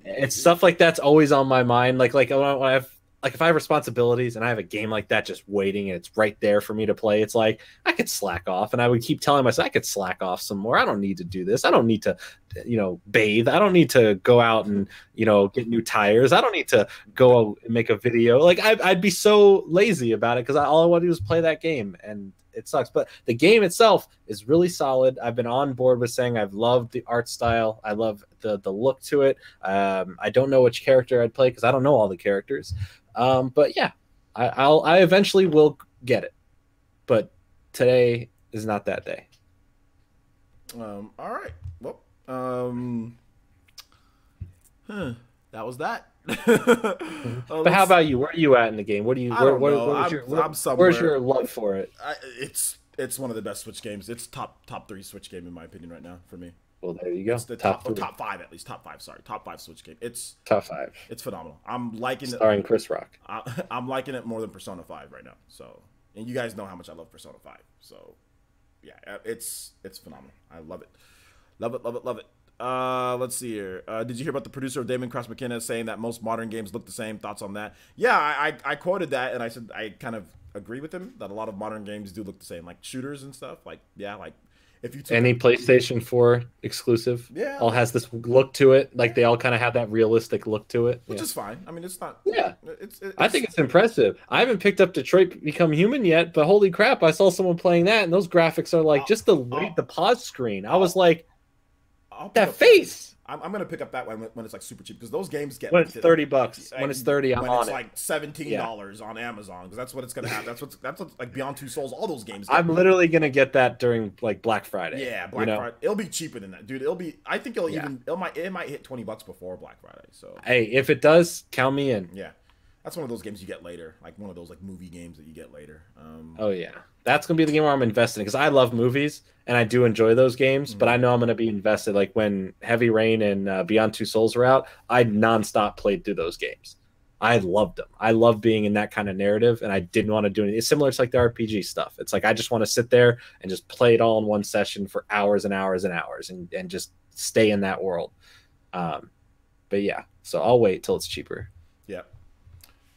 It's stuff like that's always on my mind. Like when I have, like if I have responsibilities and I have a game like that just waiting and it's right there for me to play, it's like I could slack off, and I would keep telling myself I could slack off some more. I don't need to do this. I don't need to, bathe. I don't need to go out and get new tires. I don't need to go and make a video. Like I'd be so lazy about it because all I want to do is play that game, and it sucks. But the game itself is really solid. I've been on board with saying I've loved the art style. I love the look to it. I don't know which character I'd play because I don't know all the characters. But yeah, I eventually will get it. But today is not that day.
All right. Well, Huh. That was that.
But how about you? Where are you at in the game? What do you?
I don't know. I'm
Where's
somewhere.
your love for it?
It's one of the best Switch games. It's top three Switch game in my opinion right now for me.
Well, there you go.
It's the top five at least. Top five, sorry, top five Switch game. It's
top five.
It's phenomenal. I'm liking it.
Starring Chris Rock.
I'm liking it more than Persona 5 right now. So, and you guys know how much I love Persona 5. So, yeah, it's phenomenal. I love it. Love it, love it, love it. Let's see here. Did you hear about the producer of Damon Cross McKenna saying that most modern games look the same? Thoughts on that? Yeah, I quoted that and I said I kind of agree with him that a lot of modern games do look the same, like shooters and stuff. Like, yeah, like if you took
any PlayStation 4 exclusive,
yeah,
all has this look to it. Like they all kind of have that realistic look to it,
which is fine. I mean, it's not.
Yeah,
it's
I think it's impressive. I haven't picked up Detroit Become Human yet, but holy crap, I saw someone playing that, and those graphics are like just the pause screen. I was like, that face.
I'm gonna pick up that one when it's like super cheap because those games get
when it's $30. When it's 30, I'm on it. When it's
like $17 on Amazon because that's what it's gonna have. That's what's like Beyond Two Souls. All those games.
I'm literally gonna get that during like Black Friday.
Yeah, Black Friday. It'll be cheaper than that, dude. It'll be. I think it might hit $20 before Black Friday. So
hey, if it does, count me in.
Yeah, that's one of those games you get later, like one of those like movie games that you get later.
Oh yeah, that's gonna be the game where I'm investing because I love movies and I do enjoy those games, but I know I'm gonna be invested. Like when Heavy Rain and Beyond Two Souls were out, I nonstop played through those games. I loved them. I love being in that kind of narrative, and I didn't want to do anything. It's similar to like the RPG stuff. It's like I just want to sit there and just play it all in one session for hours and hours and hours, and just stay in that world. But yeah, so I'll wait till it's cheaper.
Yeah.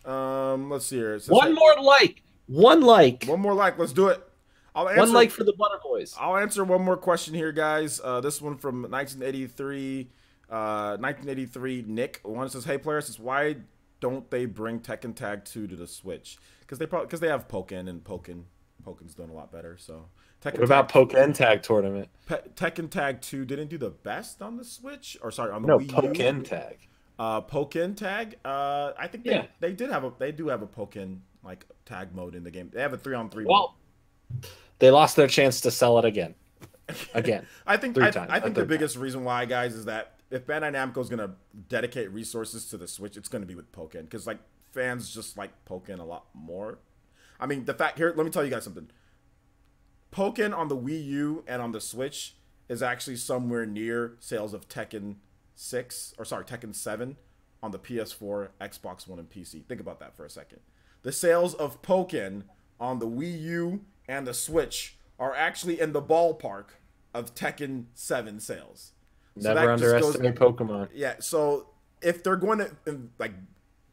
Let's see here.
One more like.
Let's do it.
One like for the Butter Boys.
I'll answer one more question here, guys. This one from 1983. 1983 Nick. One says, "Hey players, says why don't they bring Tekken Tag 2 to the Switch? Because they have Pokken and Pokken's doing a lot better. So
what about Pokken Tag Tournament?
Tekken Tag 2 didn't do the best on the Switch, or sorry, on the Wii U.
Pokken Tag.
Pokken Tag. I think they do have a Pokken like tag mode in the game. They have a 3-on-3.
Well, they lost their chance to sell it again.
I think the biggest reason why, guys, is that if Bandai Namco is gonna dedicate resources to the Switch, it's gonna be with Pokken because like fans just like Pokken a lot more. I mean, let me tell you guys something. Pokken on the Wii U and on the Switch is actually somewhere near sales of Tekken 7 on the PS4, Xbox One, and PC. Think about that for a second. The sales of Pokken on the Wii U and the Switch are actually in the ballpark of Tekken 7 sales.
Never underestimate Pokemon.
Yeah, so if they're going to like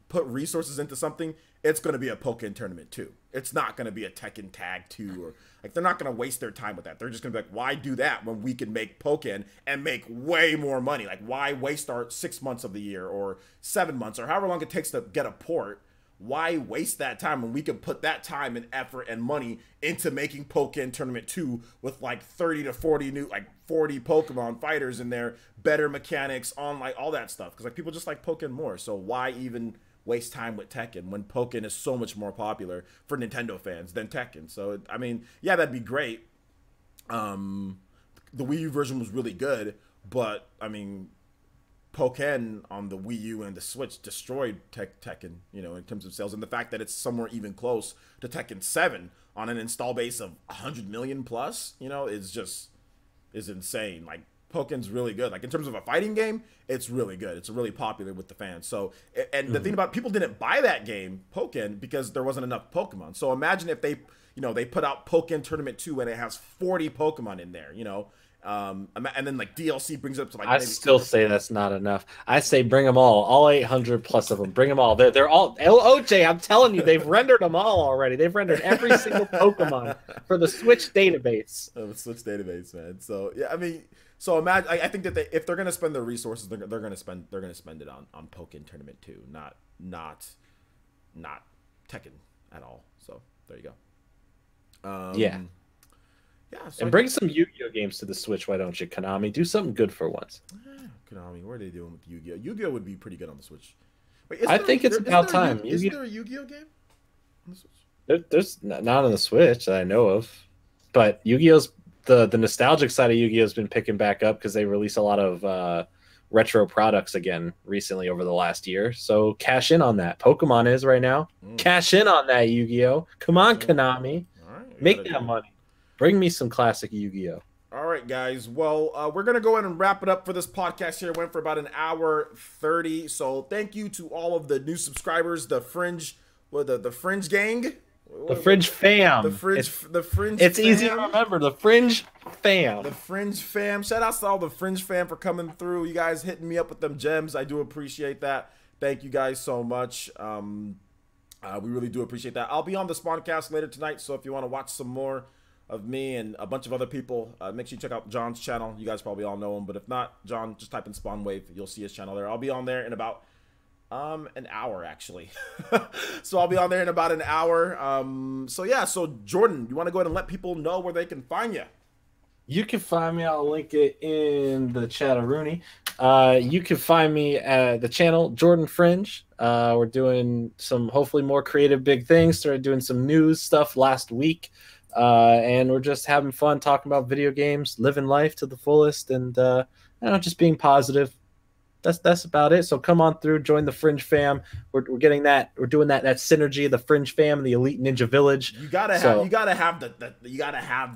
put resources into something, it's going to be a Pokken tournament too. It's not going to be a Tekken Tag 2 or like they're not going to waste their time with that. They're just going to be like, why do that when we can make Pokken and make way more money? Like why waste our 6 months of the year or 7 months or however long it takes to get a port? Why waste that time when we can put that time and effort and money into making Pokken Tournament 2 with like 30 to 40 new, like 40 Pokemon fighters in there, better mechanics on like all that stuff? Because like people just like Pokken more. So why even waste time with Tekken when Pokken is so much more popular for Nintendo fans than Tekken? So, I mean, yeah, that'd be great. The Wii U version was really good, but I mean, Pokken on the Wii U and the Switch destroyed Tekken, in terms of sales. And the fact that it's somewhere even close to Tekken 7 on an install base of 100 million plus, is insane. Like, Pokken's really good. Like, in terms of a fighting game, it's really good. It's really popular with the fans. So, and the thing about people didn't buy that game, Pokken, because there wasn't enough Pokemon. So imagine if they put out Pokken Tournament 2 and it has 40 Pokemon in there, and then like DLC brings it up to like.
I still say that's not enough. I say bring them all 800 plus of them. Bring them all. They're all OJ. I'm telling you, they've rendered them all already. They've rendered every single Pokemon for the Switch database.
The Switch database, man. So yeah, I mean, so imagine. I think that if they're gonna spend their resources, they're gonna spend it on Pokken Tournament 2, not Tekken at all. So there you go.
Yeah.
Yeah, so
and bring some Yu-Gi-Oh games to the Switch, why don't you, Konami? Do something good for once.
Konami, what are they doing with Yu-Gi-Oh? Yu-Gi-Oh would be pretty good on the Switch.
Wait, I think it's about time.
Is there a Yu-Gi-Oh game on the
Switch? There's not on the Switch that I know of, but Yu-Gi-Oh's the nostalgic side of Yu-Gi-Oh has been picking back up because they release a lot of retro products again recently over the last year. So cash in on that. Pokemon is right now. Cash in on that, Yu-Gi-Oh! Come on, Konami.
All right,
Make that money. Bring me some classic Yu-Gi-Oh!
All right, guys. Well, we're going to go ahead and wrap it up for this podcast here. It went for about an hour 30. So thank you to all of the new subscribers, the Fringe gang.
The Fringe fam.
The Fringe
It's
fam.
easy to remember. The Fringe fam.
The Fringe fam. Shout out to all the Fringe fam for coming through. You guys hitting me up with them gems. I do appreciate that. Thank you guys so much. We really do appreciate that. I'll be on the Spawncast later tonight, so if you want to watch some more of me and a bunch of other people, make sure you check out John's channel. You guys probably all know him, but if not, John, just type in Spawn Wave. You'll see his channel there. I'll be on there in about an hour, actually. So I'll be on there in about an hour. So yeah, so Jordan, you want to go ahead and let people know where they can find you?
You can find me. I'll link it in the chat, Rooney. You can find me at the channel Jordan Fringe. We're doing some hopefully more creative big things. Started doing some news stuff last week. And we're just having fun talking about video games, living life to the fullest, and just being positive. That's about it. So come on through, join the Fringe fam. We're getting that. We're doing that synergy, the Fringe fam, the Elite Ninja Village.
You gotta have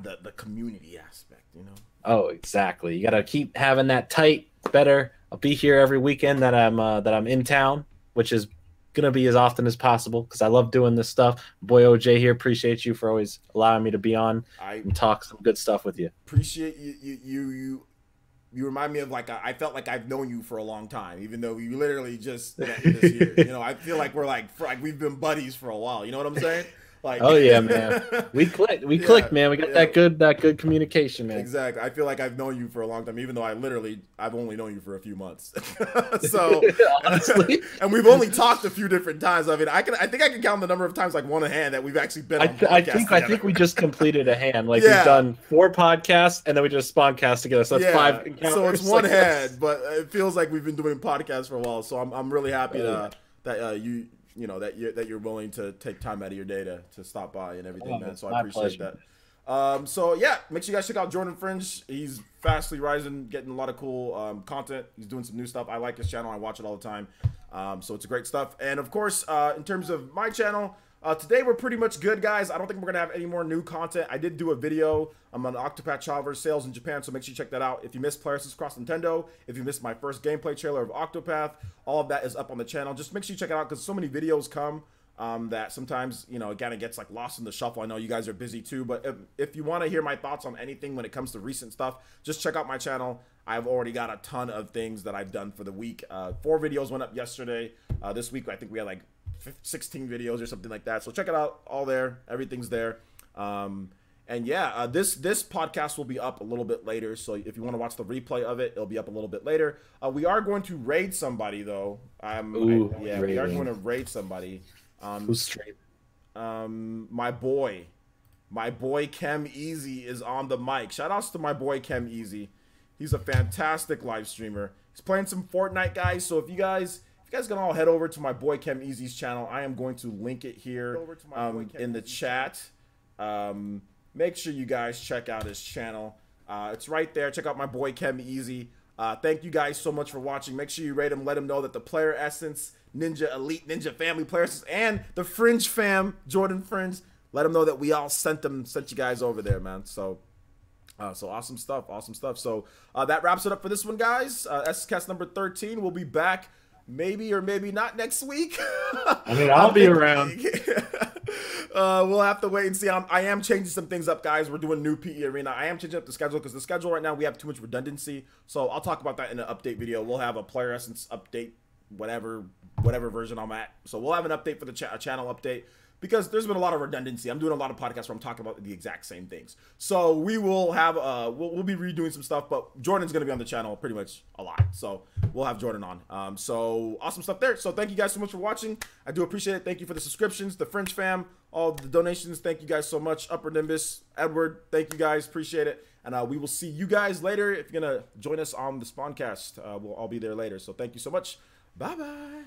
the community aspect, you know.
Oh, exactly. You gotta keep having that tight. Better. I'll be here every weekend that I'm in town, which is gonna be as often as possible because I love doing this stuff. Boy OJ here, appreciate you for always allowing me to be on and talk some good stuff with you.
Appreciate you remind me of I felt like I've known you for a long time, even though you literally just met this year. You know, I feel like we're like we've been buddies for a while. You know what I'm saying? Like,
oh yeah, man, we clicked, clicked, man. We got that good communication, man.
Exactly. I feel like I've known you for a long time, even though I've only known you for a few months. So honestly, and we've only talked a few different times. I mean, I think I can count the number of times, like one hand, that we've actually been on
I think we just completed a hand. Like we've done 4 podcasts and then we just Spawncast together. So that's 5 encounters.
So it's one hand, but it feels like we've been doing podcasts for a while. So I'm really happy that you're willing to take time out of your day to stop by and everything, man. So I appreciate that. So yeah, make sure you guys check out Jordan Fringe. He's fastly rising, getting a lot of cool content. He's doing some new stuff. I like his channel. I watch it all the time. So it's great stuff. And of course, in terms of my channel, today we're pretty much good, guys. I don't think we're gonna have any more new content. I did do a video on Octopath Traveler sales in Japan, so make sure you check that out. If you missed Players Cross Nintendo, if you missed my first gameplay trailer of Octopath, all of that is up on the channel. Just make sure you check it out because so many videos come that sometimes, again, it gets like lost in the shuffle. I know you guys are busy too, but if you want to hear my thoughts on anything when it comes to recent stuff, just check out my channel. I've already got a ton of things that I've done for the week. 4 videos went up yesterday. This week, I think we had like 16 videos or something like that. So check it out, all there. Everything's there. And yeah, this podcast will be up a little bit later. So if you want to watch the replay of it, it'll be up a little bit later. We are going to raid somebody though. We are going to raid somebody.
Who's streaming?
My boy Chem Easy is on the mic. Shout outs to my boy Chem Easy. He's a fantastic live streamer. He's playing some Fortnite, guys. So if you guys can all head over to my boy Chem Easy's channel, I am going to link it here in the chat. Make sure you guys check out his channel. It's right there. Check out my boy Chem Easy. Thank you guys so much for watching. Make sure you rate him. Let him know that the Player Essence Ninja Elite Ninja Family Players and the Fringe fam, Jordan Fringe, let him know that we all sent you guys over there, man. So awesome stuff. So that wraps it up for this one, guys. EssenceCast number 13. We'll be back maybe or maybe not next week.
I mean, I'll be around.
We'll have to wait and see. I am changing some things up, guys. We're doing new PE Arena. I am changing up the schedule because the schedule right now, we have too much redundancy. So I'll talk about that in an update video. We'll have a Player Essence update, whatever version I'm at. So we'll have an update for the channel update because there's been a lot of redundancy. I'm doing a lot of podcasts where I'm talking about the exact same things. So we will have we'll be redoing some stuff, but Jordan's going to be on the channel pretty much a lot. So we'll have Jordan on. So awesome stuff there. So thank you guys so much for watching. I do appreciate it. Thank you for the subscriptions, the Fringe fam, all the donations. Thank you guys so much. Upper Nimbus, Edward, thank you guys. Appreciate it. And we will see you guys later. If you're going to join us on the Spawncast, we'll all be there later. So thank you so much. Bye-bye.